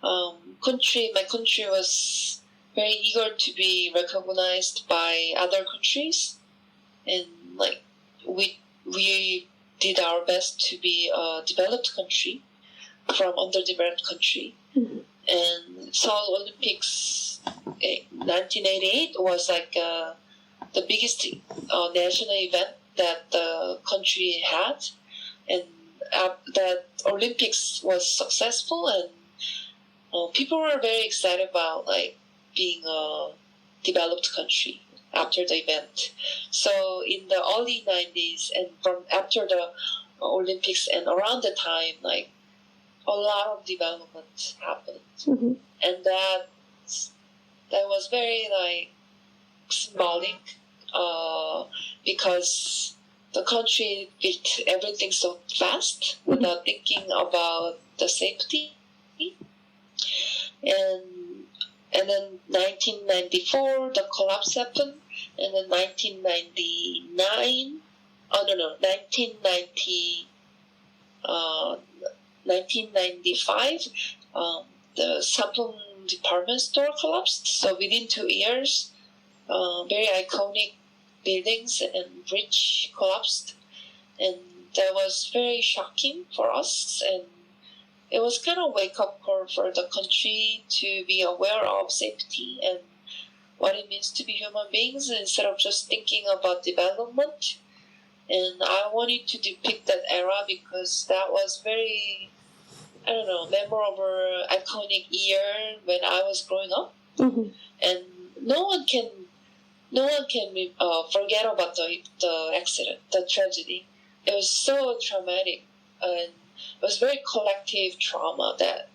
my country was very eager to be recognized by other countries, and like we did our best to be a developed country from underdeveloped country. Mm-hmm. And Seoul Olympics 1988 was like the biggest national event that the country had, and that Olympics was successful, and people were very excited about like being a developed country after the event. So in the early 90s, and from after the Olympics, and around the time, like a lot of development happened, and that was very like symbolic, because the country built everything so fast without thinking about the safety, and then 1994 the collapse happened, and then 1990 1995 the Samsung department store collapsed. So within 2 years, very iconic buildings and bridge collapsed, and that was very shocking for us, and it was kind of wake-up call for the country to be aware of safety and what it means to be human beings instead of just thinking about development. And I wanted to depict that era because that was very, memorable, iconic year when I was growing up. And no one can forget about the accident, the tragedy. It was so traumatic, and it was very collective trauma that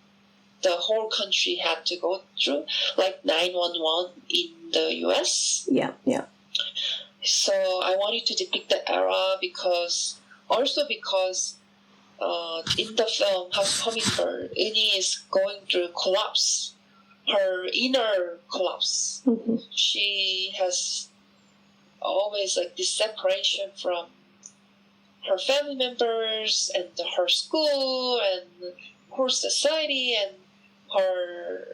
the whole country had to go through, like 911 in the US. Yeah. So I wanted to depict the era because in the film House of Hummingbird, Uni is going through collapse, her inner collapse. She has always like this separation from her family members and her school and her society and her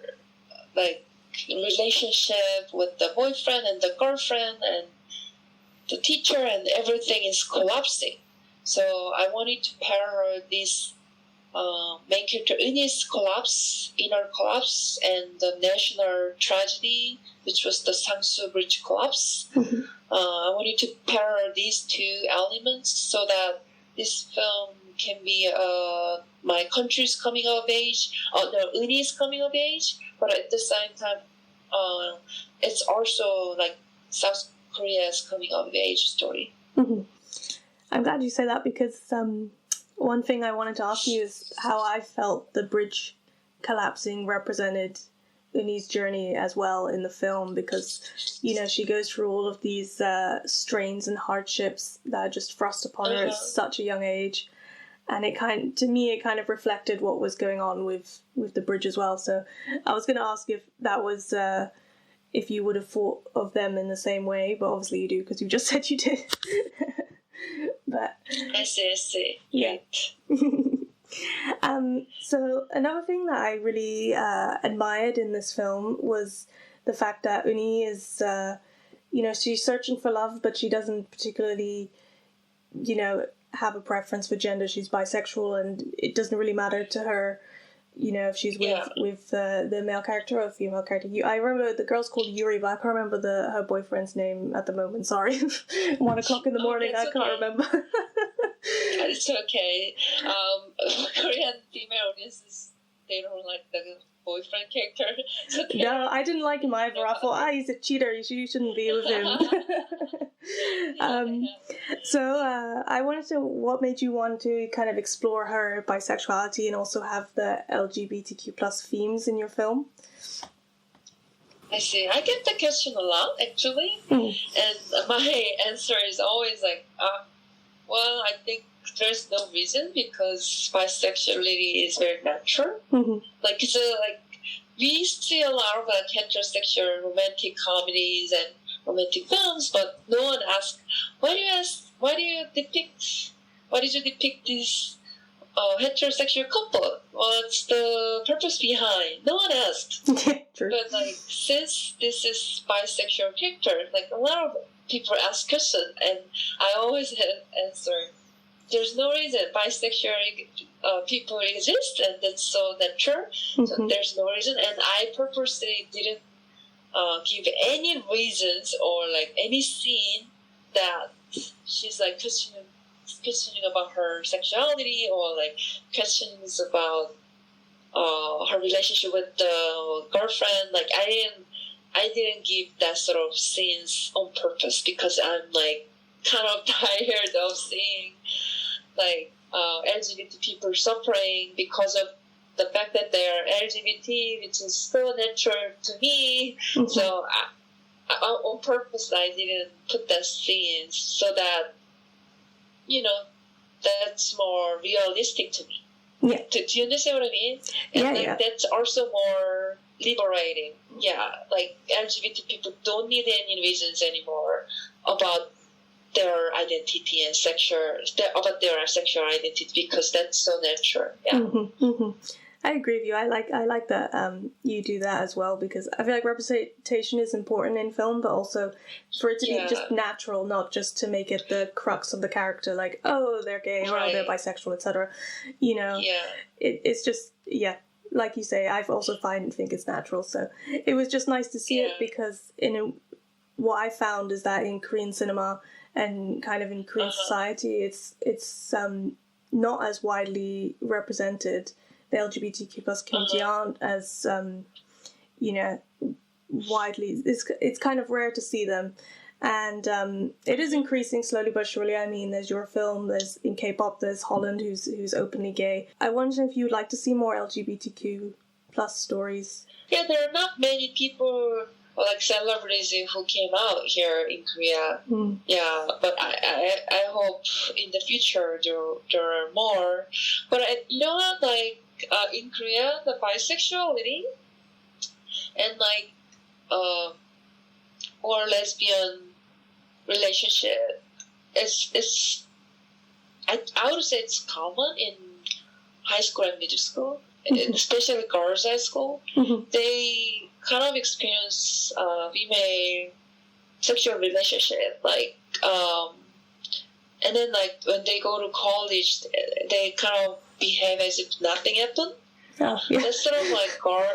like relationship with the boyfriend and the girlfriend and the teacher, and everything is collapsing. So I wanted to parallel this main character Uni's collapse, inner collapse, and the national tragedy, which was the Sangsu Bridge collapse. I wanted to parallel these two elements so that this film can be my country's coming of age, Uni's coming of age, but at the same time, it's also like South Korea's coming of age story. I'm glad you say that because one thing I wanted to ask you is how I felt the bridge collapsing represented Uni's journey as well in the film, because she goes through all of these strains and hardships that are just thrust upon her at such a young age, and it kind of reflected what was going on with the bridge as well. So I was going to ask if that was if you would have thought of them in the same way, but obviously you do because you just said you did. But I see. Yeah. So another thing that I really admired in this film was the fact that Uni is, she's searching for love, but she doesn't particularly, have a preference for gender. She's bisexual, and it doesn't really matter to her, if she's with the male character or the female character. I remember the girl's called Yuri, but I can't remember her boyfriend's name at the moment. Sorry, 1 o'clock in the morning. I can't remember. It's okay. Korean female audiences, they don't like the boyfriend character. So no, I didn't like him either. I thought, he's a cheater. You shouldn't be with him. So I wanted to, what made you want to kind of explore her bisexuality and also have the LGBTQ plus themes in your film? I see. I get the question a lot, actually. And my answer is always like, well, I think there's no reason because bisexuality is very natural. Like, we see a lot of heterosexual romantic comedies and romantic films, but no one asks, why did you depict this heterosexual couple? What's the purpose behind? No one asked. True. But since this is bisexual character, a lot of people ask questions, and I always answer, there's no reason. Bisexual people exist, and that's so natural. So there's no reason, and I purposely didn't give any reasons or any scene that she's questioning about her sexuality or questions about her relationship with the girlfriend. I didn't give that sort of scenes on purpose because I'm kind of tired of seeing LGBT people suffering because of the fact that they are LGBT, which is so natural to me. Mhm. So on purpose, I didn't put that scenes so that, you know, that's more realistic to me. Yeah. Do you understand what I mean? And Yeah, like yeah. that's also more liberating. Yeah, like LGBT people don't need any reasons anymore about their identity and about their sexual identity because that's so natural. Yeah. Mm-hmm, mm-hmm. I agree with you. I like that you do that as well, because I feel like representation is important in film, but also for it to be just natural, not just to make it the crux of the character, like, oh, they're gay or oh, they're bisexual, etc. You know, it's just, like you say, I've also think it's natural. So it was just nice to see it, because what I found is that in Korean cinema and kind of in Korean society, it's not as widely represented. The LGBTQ plus community aren't as, widely. It's kind of rare to see them, and it is increasing slowly but surely. I mean, there's your film. There's in K-pop. There's Holland, who's openly gay. I wonder if you'd like to see more LGBTQ plus stories. Yeah, there are not many people like celebrities who came out here in Korea. Yeah, but I hope in the future there are more. But you know what, like. In Korea, the bisexuality and like or lesbian relationship is I would say it's common in high school and middle school, especially girls' high school. They kind of experience female sexual relationship, like and then like when they go to college, they kind of behave as if nothing happened. That's sort of like girl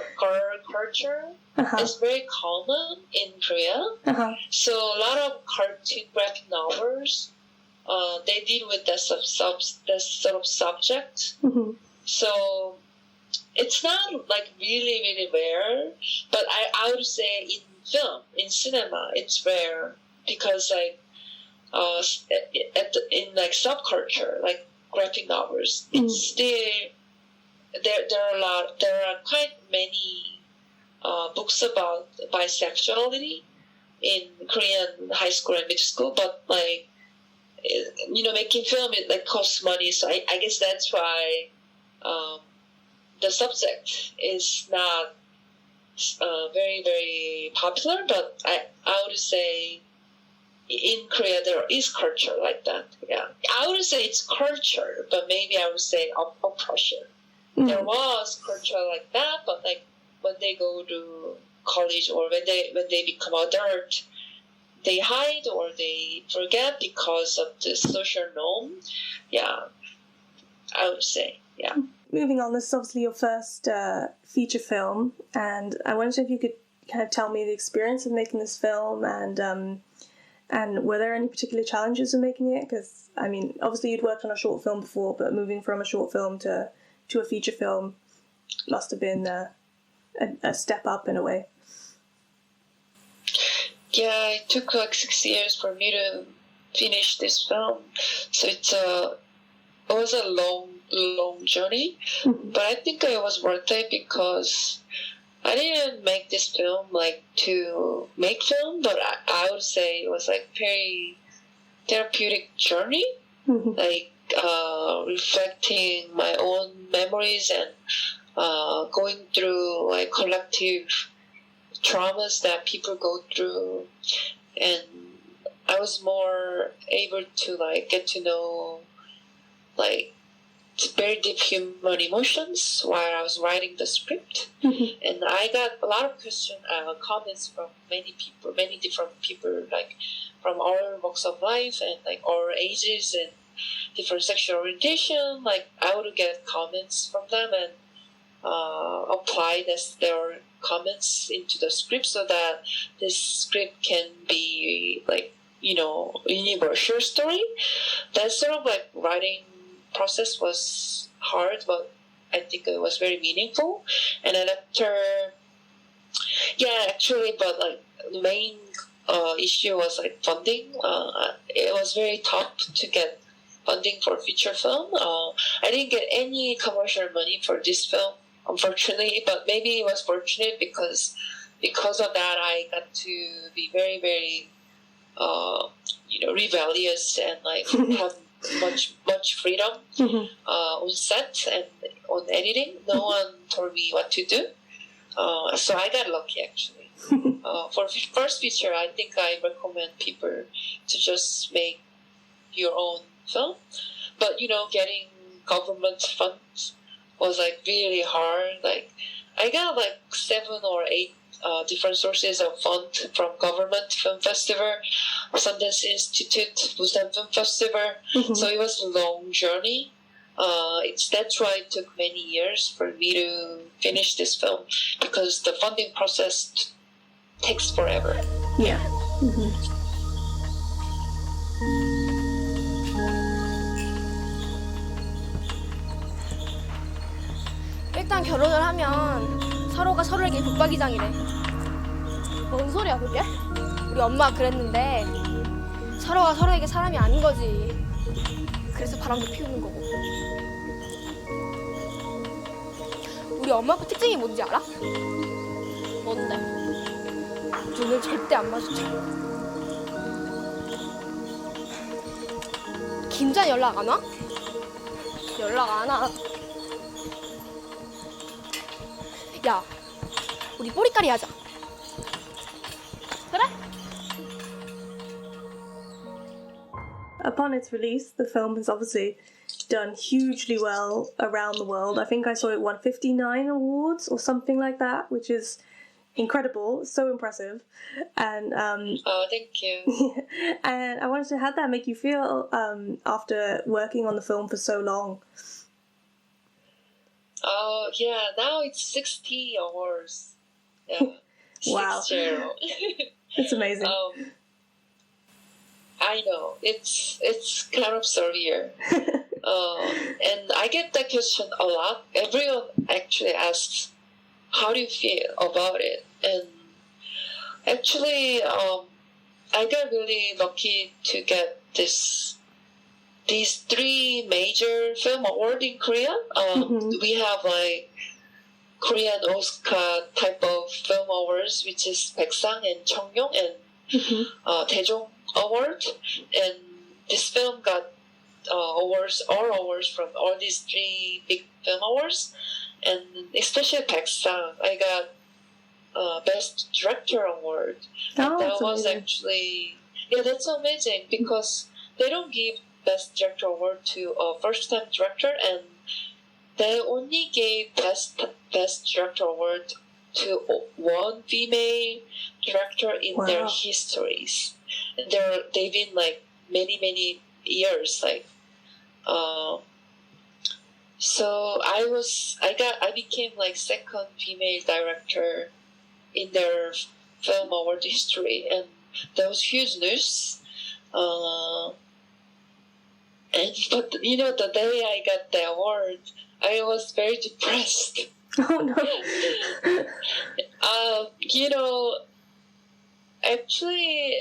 culture. It's very common in Korea. So a lot of cartoon graphic novels, they deal with that sort of subject. So it's not like really, really rare, but I would say in film, in cinema, it's rare because like in like subculture, like graphic novels, it's still there are quite many books about bisexuality in Korean high school and middle school, but like making film it like costs money, so I guess that's why the subject is not very, very popular. But I would say in Korea there is culture like that. Yeah, I would say it's culture, but maybe I would say oppression. There was culture like that, but like when they go to college or when they become adult, they hide or they forget because of the social norm. Yeah, I would say, yeah. Moving on, this is obviously your first feature film, and I wondered if you could kind of tell me the experience of making this film, and were there any particular challenges in making it? Because, I mean, obviously you'd worked on a short film before, but moving from a short film to a feature film must have been a step up in a way. Yeah, it took like 6 years for me to finish this film. So it was a long journey, but I think it was worth it because I didn't make this film like to make film, but I would say it was like very therapeutic journey, like reflecting my own memories and going through like collective traumas that people go through, and I was more able to like get to know like very deep human emotions while I was writing the script. And I got a lot of comments from many different people, like from all walks of life and like all ages and different sexual orientation. Like I would get comments from them and apply their comments into the script so that this script can be like universal story. That sort of like writing process was hard, but I think it was very meaningful. And then after, but like the main issue was like funding. It was very tough to get funding for feature film. I didn't get any commercial money for this film, unfortunately, but maybe it was fortunate because of that I got to be very, very rebellious and like have much freedom on set and on editing. No one told me what to do, so I got lucky actually. For first feature, I think I recommend people to just make your own film, but getting government funds was like really hard. Like I got like 7 or 8 different sources of fund from government film festival, Sundance Institute, Busan Film Festival. So it was a long journey. That's why it took many years for me to finish this film, because the funding process takes forever. Yeah. 일단 결혼을 하면 서로가 서로에게 붙박이장이래. 뭔 소리야 그게? 우리 엄마가 그랬는데 서로가 서로에게 사람이 아닌 거지. 그래서 바람도 피우는 거고. 우리 엄마 아빠 특징이 뭔지 알아? 뭔데? 눈을 절대 안 마주쳐. 김자 연락 안 와? 연락 안 와. 야, 우리 꼬리까리 하자. 그래? Upon its release, the film has obviously done hugely well around the world. I think I saw it won 59 awards or something like that, which is incredible, so impressive. And thank you. and I wanted to, how'd that make you feel after working on the film for so long? Yeah, now it's 60 awards. Yeah. Wow. 60. It's amazing. I know, it's kind of surreal. And I get that question a lot. Everyone actually asks, how do you feel about it? And actually, I got really lucky to get these 3 major film awards in Korea. We have like Korean Oscar type of film awards, which is Baeksang and Cheongryong and Daejong Award. And this film got all awards from all these 3 big film awards. And especially Baeksang, I got Best Director Award. Oh, that that's was amazing. actually, yeah, that's amazing because they don't give Best Director Award to a first-time director, and they only gave Best Director Award to 1 female director in their histories. They've been like many years, like. So I became like 2nd female director in their film award history, and that was huge news. But the day I got the award, I was very depressed. Oh no. Actually,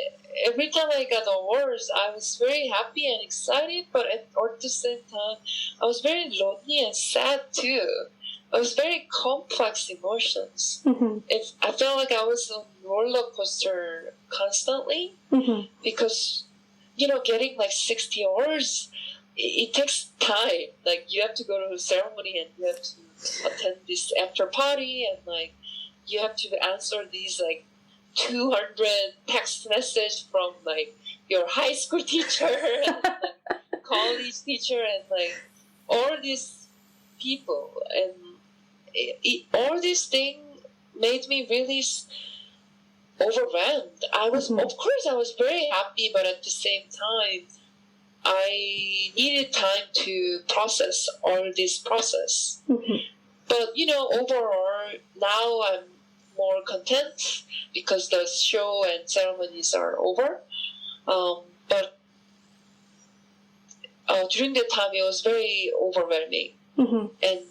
every time I got awards, I was very happy and excited, but at the same time, I was very lonely and sad too. It was very complex emotions. I felt like I was on a roller coaster constantly because, getting like 60 awards, it takes time. Like you have to go to a ceremony and you have to attend this after party, and like you have to answer these like 200 text message from like your high school teacher and like, college teacher and like all these people, and all these things made me really overwhelmed. Of course I was very happy, but at the same time I needed time to process all this process. But overall now I'm more content because the show and ceremonies are over. But during that time, it was very overwhelming and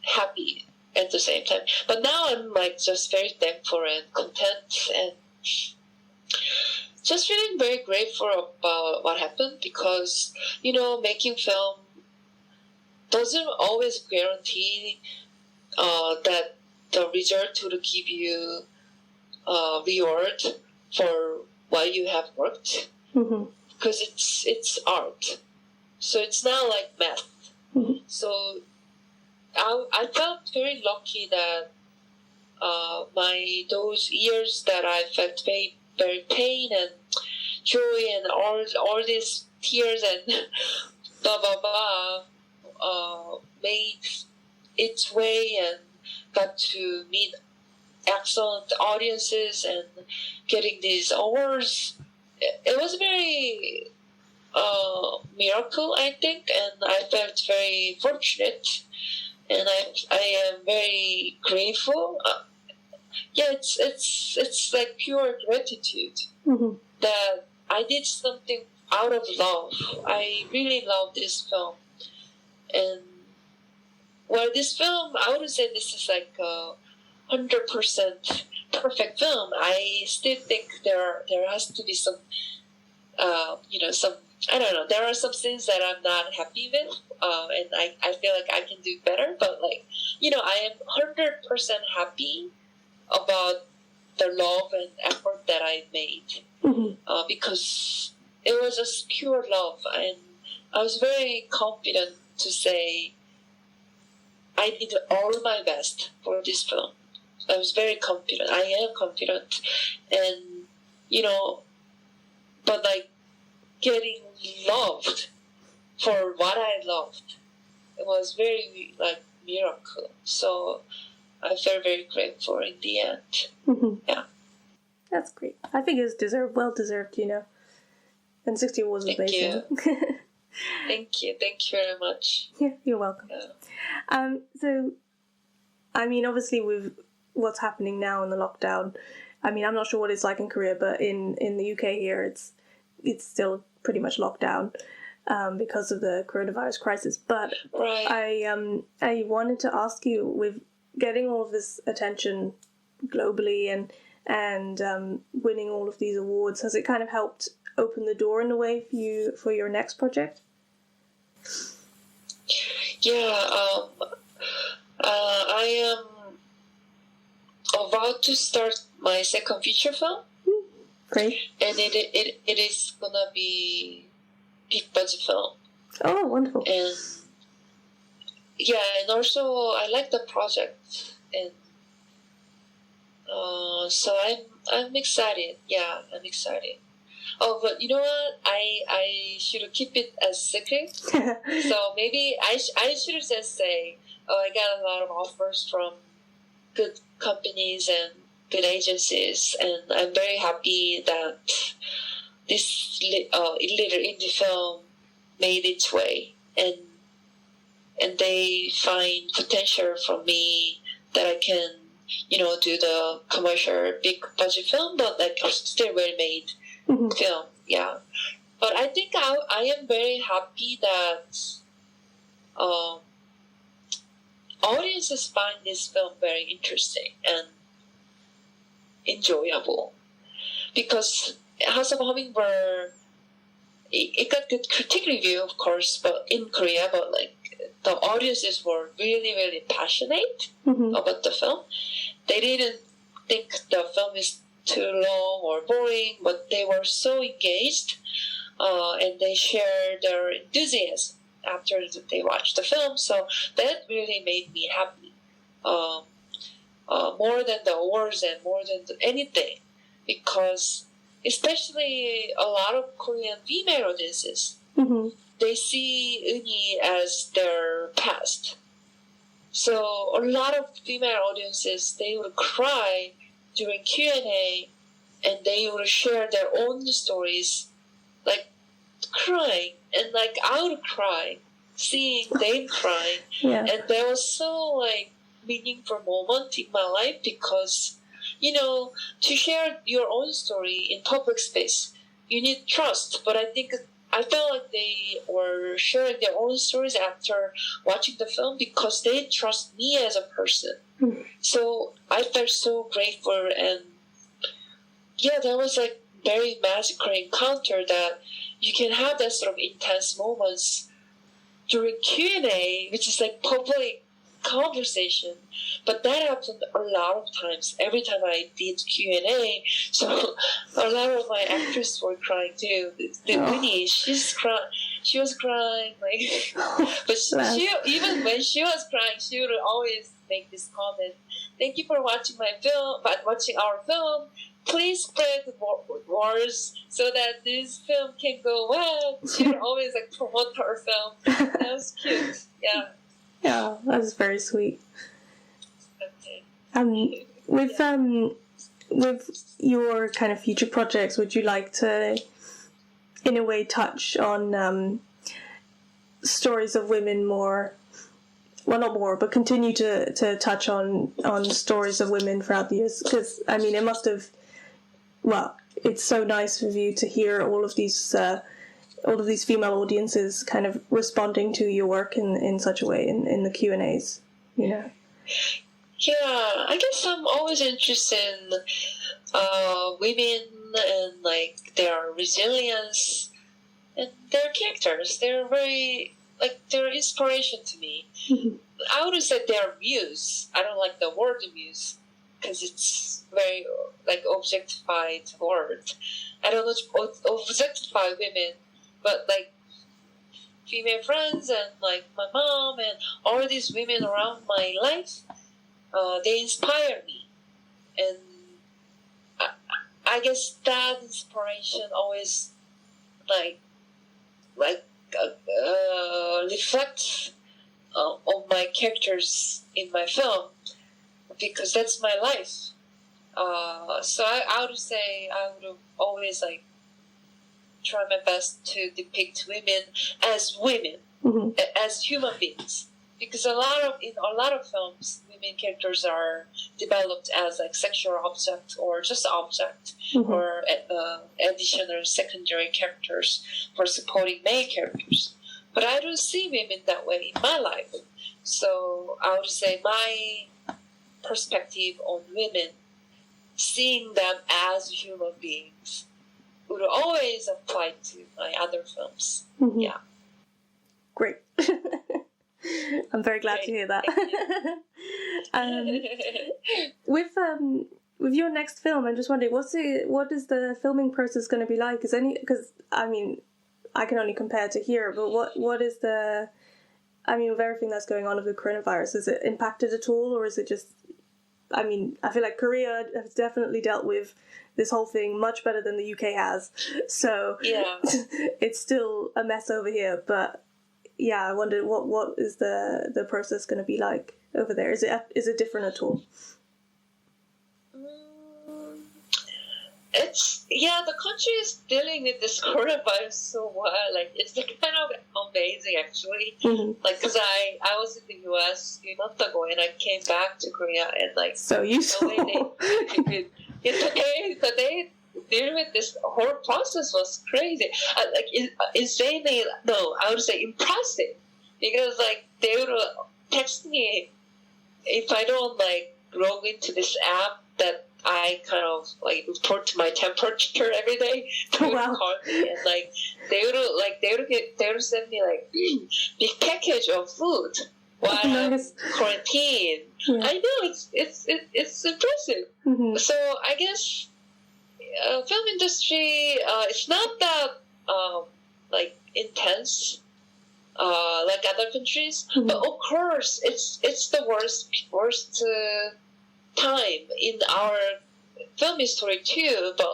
happy at the same time. But now I'm like just very thankful and content. And just feeling very grateful about what happened, because, making film doesn't always guarantee that the result will give you reward for what you have worked, because it's art, so it's not like math. So I felt very lucky that those years that I felt very, very pain and joy and all these tears and blah blah blah made its way and got to meet excellent audiences and getting these awards. It was very miracle, I think, and I felt very fortunate, and I am very grateful. It's like pure gratitude that I did something out of love. I really love this film, and this film, I wouldn't say this is like 100% perfect film. I still think there has to be some, some, I don't know, there are some things that I'm not happy with, and I feel like I can do better, but I am 100% happy about the love and effort that I made, because it was just pure love, and I was very confident to say I did all my best for this film. I was very confident. I am confident, and but getting loved for what I loved, it was very miracle. So I felt very grateful in the end. Yeah, that's great. I think it's well deserved. And 60 Awards was amazing. Thank you very much. Yeah, you're welcome. Yeah. So, obviously with what's happening now in the lockdown, I'm not sure what it's like in Korea, but in the UK here, it's still pretty much locked down because of the coronavirus crisis. But right. I wanted to ask you, with getting all of this attention globally and winning all of these awards, has it kind of helped open the door in a way for your next project? Yeah, I am about to start my second feature film. Great. And it is gonna be big budget film. Oh, wonderful. And and also I like the project, and so I'm excited. Yeah, I'm excited. Oh, but you know what? I should keep it as secret. So maybe I should just say, I got a lot of offers from good companies and good agencies, and I'm very happy that this little indie film made its way, and they find potential from me that I can, do the commercial big budget film, but still well made film. Yeah, but I think I am very happy that audiences find this film very interesting and enjoyable, because House of Hummingbird, it got good critic review, of course, but in Korea, but the audiences were really, really passionate about the film. They didn't think the film is too long or boring, but they were so engaged, and they shared their enthusiasm after they watched the film. So that really made me happy, more than the awards and more than anything, because especially a lot of Korean female audiences, they see Eunhee as their past. So a lot of female audiences, they would cry during Q&A, and they would share their own stories, crying, and I would cry seeing them crying. Yeah. And that was so meaningful moment in my life, because to share your own story in public space, you need trust. But I felt like they were sharing their own stories after watching the film because they trust me as a person. So I felt so grateful, and that was very magical encounter that you can have that sort of intense moments during Q&A, which is like public conversation. But that happened a lot of times every time I did Q&A. So a lot of my actors were crying too. Winnie, she was crying, like, but she even when she was crying, she would always make this comment: "Thank you for watching watching our film. Please spread the words so that this film can go well." She would always like promote her film. That was cute. Yeah. Yeah, that's very sweet. Okay. With your kind of future projects, would you like to, in a way, touch on stories of women more? Well, not more, but continue to touch on stories of women throughout the years. Because I mean, it must have. Well, it's so nice of you to hear all of these female audiences kind of responding to your work in such a way in the Q&As. Yeah. Yeah, I guess I'm always interested in women and like their resilience and their characters. They're very they're inspiration to me. Mm-hmm. I would say they're muse. I don't like the word muse because it's very like objectified word. I don't objectify women, but like female friends and like my mom and all these women around my life, they inspire me, and I guess that inspiration always reflects on my characters in my film, because that's my life. So I would say I would always try my best to depict women, Mm-hmm. as human beings, because in a lot of films, women characters are developed as sexual object or just object, Mm-hmm. or additional secondary characters for supporting main characters. But I don't see women that way in my life. So I would say my perspective on women, seeing them as human beings, would always apply to my other films. Mm-hmm. Yeah. Great. I'm very glad to hear that. With your next film, I'm just wondering, what is the filming process going to be like? Because I mean, I can only compare to here, but what is the? I mean, with everything that's going on with the coronavirus, has it impacted at all, or is it just? I mean, I feel like Korea has definitely dealt with this whole thing much better than the UK has. So Yeah. it's still a mess over here. But yeah, I wondered what is the process going to be like over there? Is it different at all? The country is dealing with this coronavirus so well. It's kind of amazing, actually. Mm-hmm. Because I was in the US a month ago, and I came back to Korea, and So useful. the day dealing with this whole process was crazy. Insanely, no, I would say impressive, because they would text me if I don't log into this app that I kind of report to my temperature every day. They would call me, and they would send me big package of food while I'm quarantine. Yeah. I know it's impressive. Mm-hmm. So I guess film industry it's not that intense like other countries, Mm-hmm. but of course it's the worst time in our film history too. But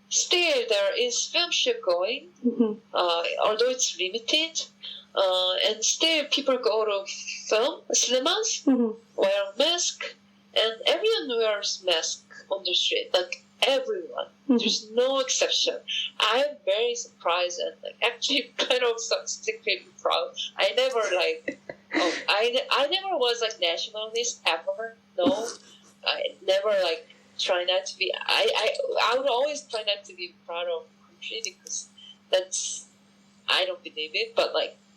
still there is film shoot going, Mm-hmm. although it's limited, and still people go to cinemas, Mm-hmm. wear mask, and everyone wears mask on the street. Everyone. Mm-hmm. There's no exception. I'm very surprised and actually kind of secretly proud. I never I never was nationalist ever. No, I never try not to be. I would always try not to be proud of country, because that's, I don't believe it. But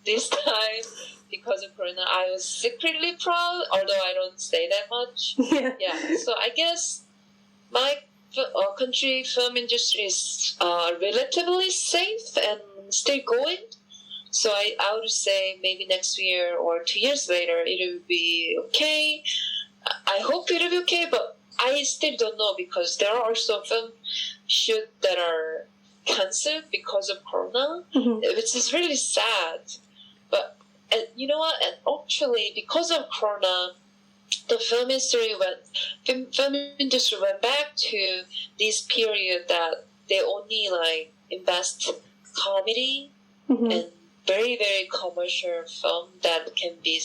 this time, because of Corona, I was secretly proud, although I don't say that much. Yeah. Yeah. So I guess my country film industry is relatively safe and still going. So I would say maybe next year or 2 years later it will be okay. I hope it will be okay, but I still don't know because there are also film shoots that are cancelled because of Corona, which is really sad. But you know what? And actually, because of Corona, the film industry went back to this period that they only like invest comedy and very, very commercial film that can be,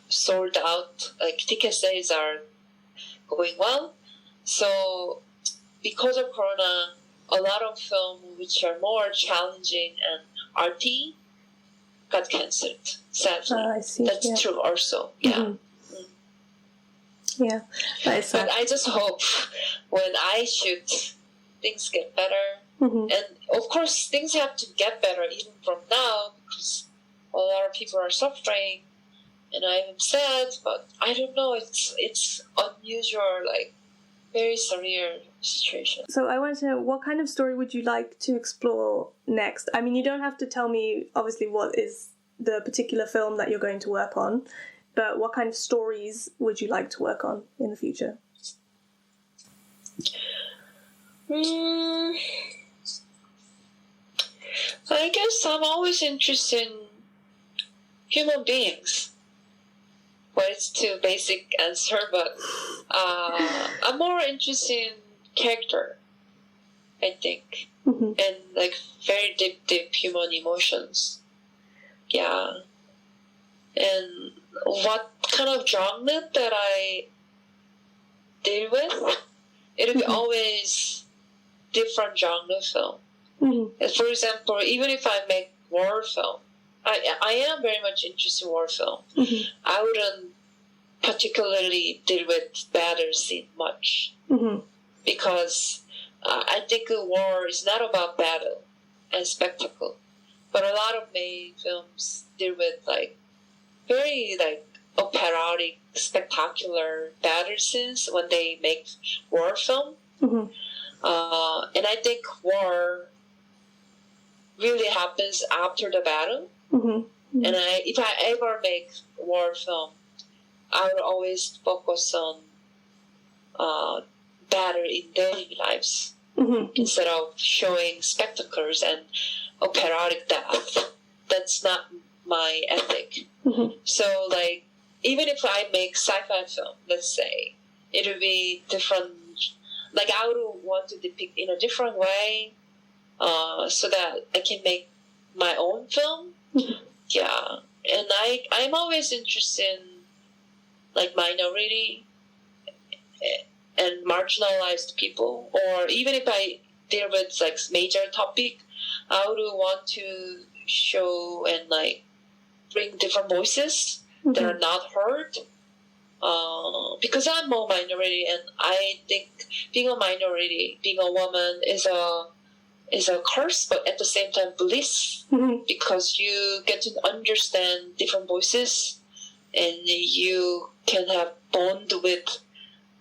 sold out. Like ticket sales are going well. So because of Corona, a lot of films which are more challenging and arty got cancelled. Sadly, I see. That's true. Also, yeah. Yeah, that is sad. But I just hope when I shoot, things get better. And of course, things have to get better even from now because a lot of people are suffering, and I am sad. But I don't know. It's unusual, like very surreal situation. So I wanted to know, what kind of story would you like to explore next? I mean, you don't have to tell me obviously what is the particular film that you're going to work on, but what kind of stories would you like to work on in the future? I guess I'm always interested in human beings. Well, it's too basic answer, but I'm more interested in character, I think, and like very deep human emotions. Yeah. And what kind of genre that I deal with, it'll be always different genre film. And for example, even if I make war film, I am very much interested in war film. I wouldn't particularly deal with battle scene much because I think war is not about battle and spectacle, but a lot of main films deal with like very like operatic, spectacular battle scenes when they make war film. And I think war really happens after the battle. And if I ever make war film, I would always focus on battle in daily lives instead of showing spectacles and operatic death. That's not my ethic. So, like, even if I make sci-fi film, let's say, it'll be different. Like, I would want to depict in a different way so that I can make my own film. Yeah. And I'm always interested in, like, minority and marginalized people. Or even if I deal with, like, major topic, I would want to show and, like, bring different voices that are not heard. Because I'm a minority, and I think being a minority, being a woman is a curse, but at the same time bliss, because you get to understand different voices, and you can have bond with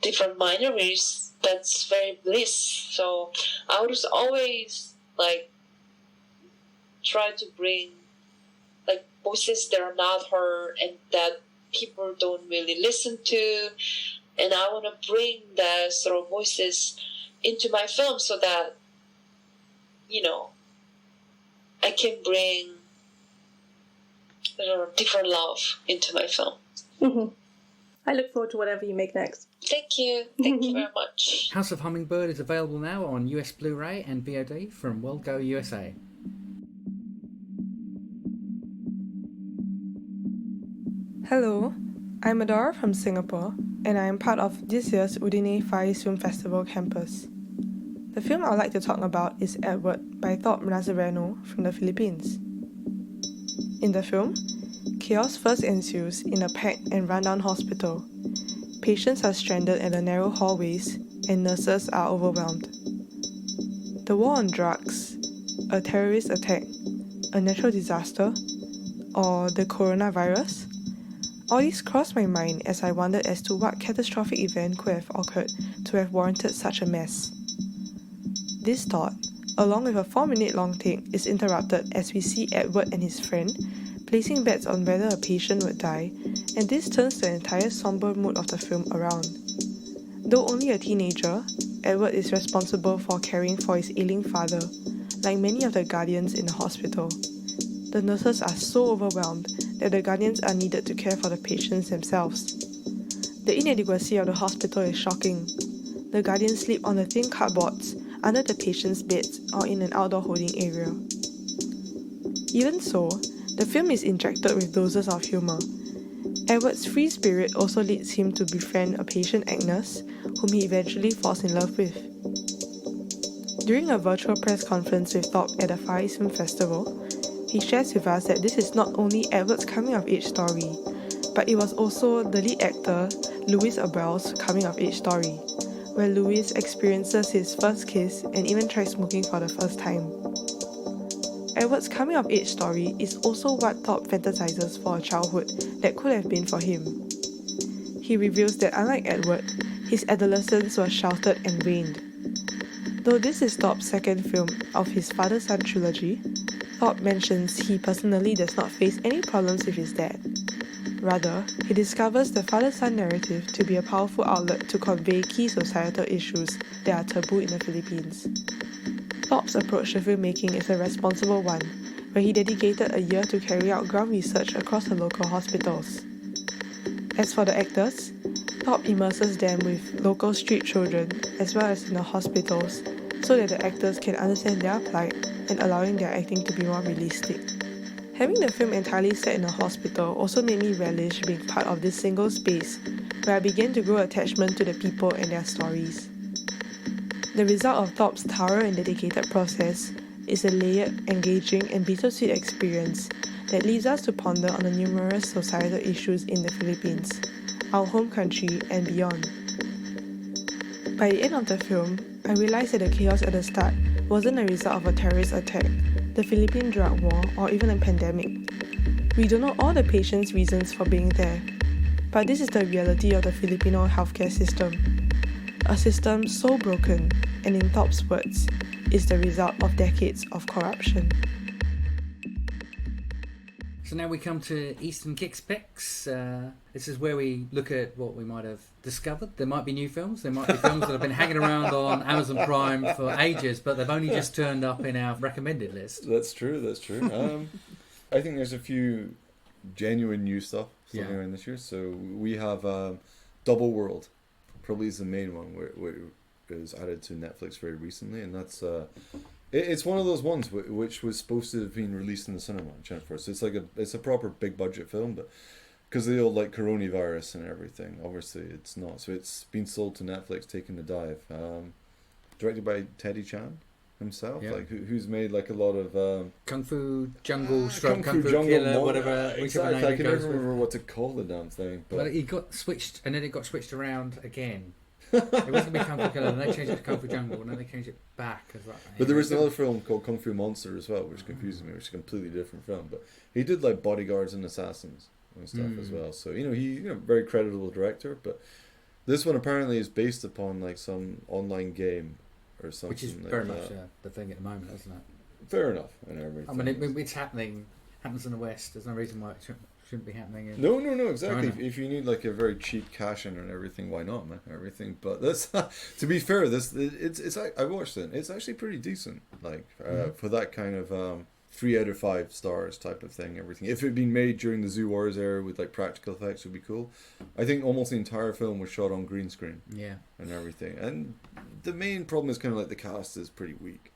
different minorities. That's very bliss. So I would always like try to bring like voices that are not heard and that people don't really listen to, and I want to bring that sort of voices into my film so that, you know, I can bring different love into my film. I look forward to whatever you make next. Thank you. Thank you very much. House of Hummingbird is available now on US Blu-ray and VOD from World Go USA. Hello, I'm Adora from Singapore, and I am part of this year's Udine FEFF Film Festival campus. The film I would like to talk about is Edward by Thorpe Nazareno from the Philippines. In the film, chaos first ensues in a packed and rundown hospital. Patients are stranded in the narrow hallways, and nurses are overwhelmed. The war on drugs, a terrorist attack, a natural disaster, or the coronavirus? All these crossed my mind as I wondered as to what catastrophic event could have occurred to to have warranted such a mess. This thought, along with a 4-minute-long take, is interrupted as we see Edward and his friend placing bets on whether a patient would die, and this turns the entire somber mood of the film around. Though only a teenager, Edward is responsible for caring for his ailing father, like many of the guardians in the hospital. The nurses are so overwhelmed that the guardians are needed to care for the patients themselves. The inadequacy of the hospital is shocking. The guardians sleep on the thin cardboards under the patients' beds or in an outdoor holding area. Even so, the film is injected with doses of humour. Edward's free spirit also leads him to befriend a patient Agnes, whom he eventually falls in love with. During a virtual press conference with Thorpe at the Far East Film Festival, he shares with us that this is not only Edward's coming-of-age story, but it was also the lead actor, Louis Abel's coming-of-age story, where Louis experiences his first kiss and even tries smoking for the first time. Edward's coming-of-age story is also what Thorpe fantasizes for a childhood that could have been for him. He reveals that unlike Edward, his adolescence was sheltered and reigned. Though this is Thorpe's second film of his father-son trilogy, Thorpe mentions he personally does not face any problems with his dad. Rather, he discovers the father-son narrative to be a powerful outlet to convey key societal issues that are taboo in the Philippines. Thorpe's approach to filmmaking is a responsible one, where he dedicated a year to carry out ground research across the local hospitals. As for the actors, Thorpe immerses them with local street children as well as in the hospitals so that the actors can understand their plight and allowing their acting to be more realistic. Having the film entirely set in a hospital also made me relish being part of this single space where I began to grow attachment to the people and their stories. The result of Thorpe's thorough and dedicated process is a layered, engaging and bittersweet experience that leads us to ponder on the numerous societal issues in the Philippines, our home country and beyond. By the end of the film, I realized that the chaos at the start wasn't a result of a terrorist attack, the Philippine drug war, or even a pandemic. We don't know all the patients' reasons for being there, but this is the reality of the Filipino healthcare system. A system so broken, and in Thorpe's words, is the result of decades of corruption. So now we come to easternKicks picks. This is where we look at what we might have discovered. There might be new films. There might be films that have been hanging around on Amazon Prime for ages, but they've only just turned up in our recommended list. That's true. I think there's a few genuine new stuff around this year. So we have Double World, probably is the main one, where it was added to Netflix very recently, and that's it's one of those ones which was supposed to have been released in the cinema in China first. So it's a proper big budget film, but because of the old like coronavirus and everything, obviously it's not. So it's been sold to Netflix, taking a dive. Directed by Teddy Chan himself, like who's made like a lot of Kung Fu Jungle, Kung Fu Killer, whatever. Exactly, I can never remember what to call the damn thing. But it got switched, and then it got switched around again. It wasn't going to be Kung Fu Killer, and they changed it to Kung Fu Jungle, and then they changed it back as well. But there was another film called Kung Fu Monster as well, which confuses me, which is a completely different film. But he did like Bodyguards and Assassins and stuff as well. So he very creditable director. But this one apparently is based upon like some online game or something. Which is like very that. much the thing at the moment, isn't it? Fair enough and everything. I mean, it's happens in the West. There's no reason why it shouldn't be happening in No, exactly. China. If you need like a very cheap cash in and everything, why not, man? Everything. But that's to be fair, it's I watched it. It's actually pretty decent. Like for that kind of 3 out of 5 stars type of thing. Everything. If it had been made during the Zoo Wars era with like practical effects, would be cool. I think almost the entire film was shot on green screen. Yeah. And everything. And the main problem is kind of like the cast is pretty weak.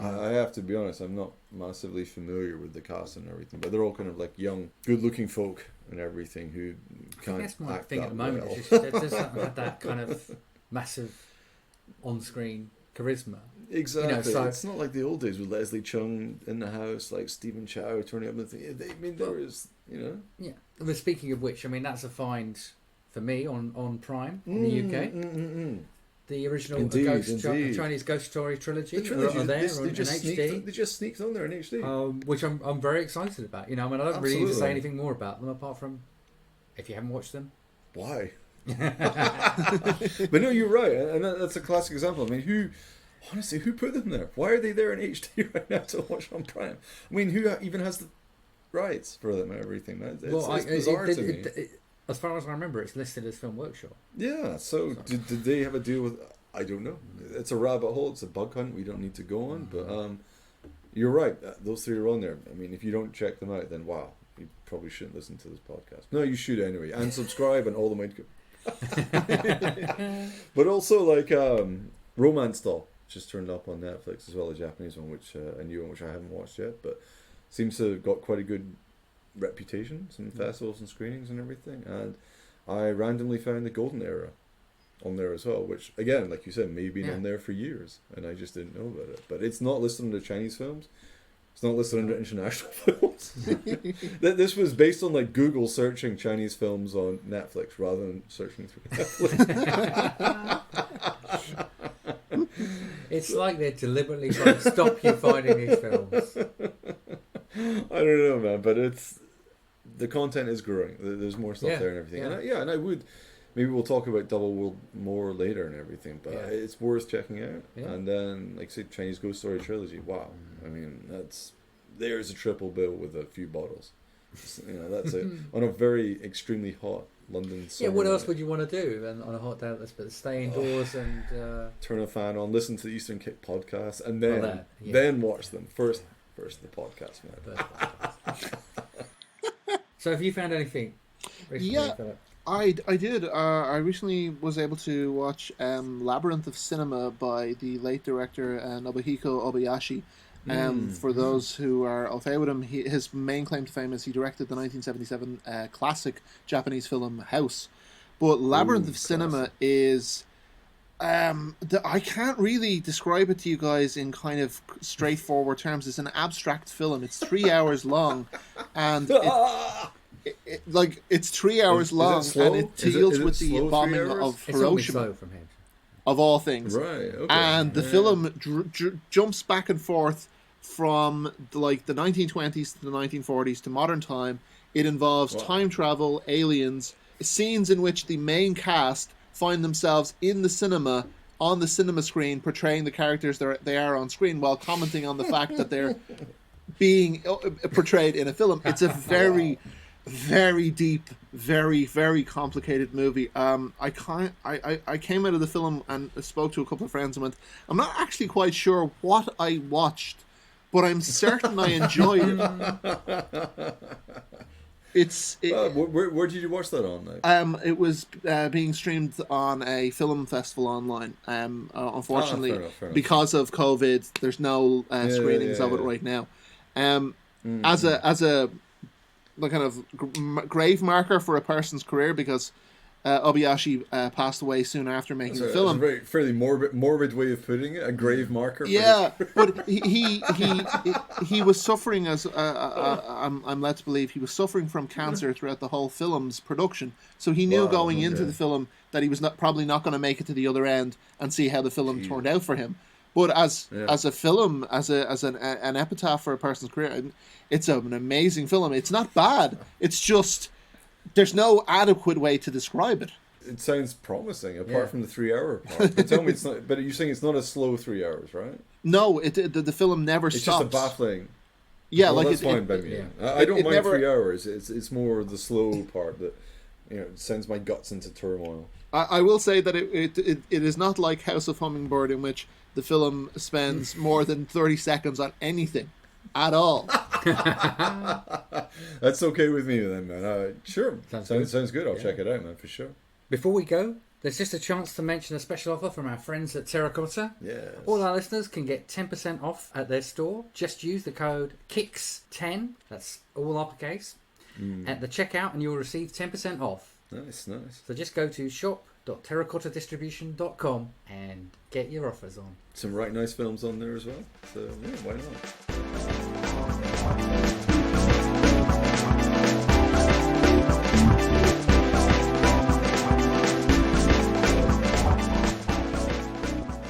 I have to be honest, I'm not massively familiar with the cast and everything, but they're all kind of like young, good-looking folk and everything who can't that's my act thing that at the moment. well. It's just, there's something like that kind of massive on-screen charisma. Exactly. So it's not like the old days with Leslie Chung in the house, like Stephen Chow turning up and things. There was, Yeah. But speaking of which, I mean, that's a find for me on Prime in the UK. The original Chinese Ghost Story trilogy, the trilogy are there they in HD. They just sneaked on there in HD. Which I'm very excited about. I don't really need to say anything more about them apart from if you haven't watched them. Why? But no, you're right, and that's a classic example. I mean, who put them there? Why are they there in HD right now to watch on Prime? I mean, who even has the rights for them and everything? It's bizarre to me. As far as I remember, it's listed as Film Workshop. Yeah, so did they have a deal with... I don't know. It's a rabbit hole. It's a bug hunt we don't need to go on. But you're right. Those three are on there. I mean, if you don't check them out, then wow, you probably shouldn't listen to this podcast. No, you should anyway. And subscribe and all the mind. But also like Romance Doll just turned up on Netflix as well, a Japanese one, which a new one which I haven't watched yet, but seems to have got quite a good reputation, some festivals and screenings and everything. And I randomly found the Golden Era on there as well, which again, like you said, may have been on there for years and I just didn't know about it. But it's not listed under Chinese films, it's not listed under international films. This was based on like Google searching Chinese films on Netflix rather than searching through Netflix. It's like they're deliberately trying to stop you finding these films. I don't know, man, but the content is growing. There's more stuff there and everything. And I would, maybe we'll talk about Double World more later and everything, but it's worth checking out. And then, like say, Chinese Ghost Story Trilogy. Wow, I mean, there's a triple bill with a few bottles. That's on a very extremely hot London summer. Yeah, what else would you want to do on a hot day like this? But stay indoors and turn a fan on, listen to the Eastern Kick podcast, and then watch them first. The podcast, man. So, have you found anything recently, Philip? I did. I recently was able to watch Labyrinth of Cinema by the late director Nobuhiko Obayashi. For those who are au fait with him, his main claim to fame is he directed the 1977 classic Japanese film House. But Labyrinth of Cinema is... I can't really describe it to you guys in kind of straightforward terms. It's an abstract film. It's 3 hours long, and it's 3 hours long, and it deals with the bombing of Hiroshima, of all things. Right. Okay. And the film jumps back and forth from like the 1920s to the 1940s to modern time. It involves time travel, aliens, scenes in which the main cast find themselves in the cinema, on the cinema screen, portraying the characters they are on screen while commenting on the fact that they're being portrayed in a film. It's a very, very deep, very, very complicated movie. I came out of the film and spoke to a couple of friends and went, I'm not actually quite sure what I watched, but I'm certain I enjoyed it. Where did you watch that on? It was being streamed on a film festival online. Unfortunately, fair enough. Because of COVID, there's no screenings of it right now. As a like kind of grave marker for a person's career, because Obayashi passed away soon after making the film. That's a very fairly morbid way of putting it. A grave marker. But he was suffering as I'm led to believe he was suffering from cancer throughout the whole film's production. So he knew going into the film that he was probably not going to make it to the other end and see how the film turned out for him. But as a film, as an epitaph for a person's career, it's an amazing film. It's not bad. It's just there's no adequate way to describe it. It sounds promising, apart from the 3 hour part. But tell me it's not. But you're saying it's not a slow 3 hours, right? No, the film never stops. It's just a baffling. Yeah, well, like that's fine by me. I don't mind 3 hours. It's more the slow part that sends my guts into turmoil. I will say that it is not like House of Hummingbird, in which the film spends more than 30 seconds on anything at all. That's okay with me then, man. Sure, sounds good. I'll check it out, man, for sure. Before we go, there's just a chance to mention a special offer from our friends at Terracotta. Yes. All our listeners can get 10% off at their store. Just use the code KICKS10, that's all uppercase, at the checkout, and you'll receive 10% off. Nice. So just go to shop.terracottadistribution.com and get your offers on. Some right nice films on there as well. So yeah, why not?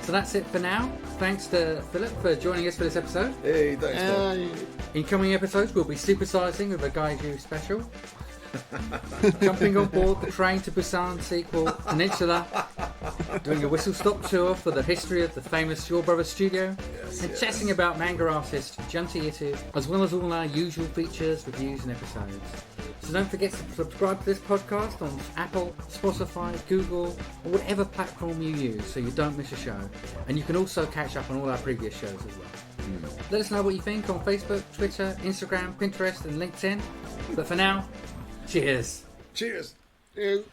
So that's it for now. Thanks to Philip for joining us for this episode. Hey, thanks, Tom. In coming episodes, we'll be supersizing with a Gaiju special. jumping on board the Train to Busan sequel, Peninsula, doing a whistle-stop tour for the history of the famous Shaw Brothers studio, and chatting about manga artist Junti Ito, as well as all our usual features, reviews and episodes. So don't forget to subscribe to this podcast on Apple, Spotify, Google, or whatever platform you use so you don't miss a show. And you can also catch up on all our previous shows as well. Let us know what you think on Facebook, Twitter, Instagram, Pinterest and LinkedIn. But for now, cheers. Cheers. Cheers.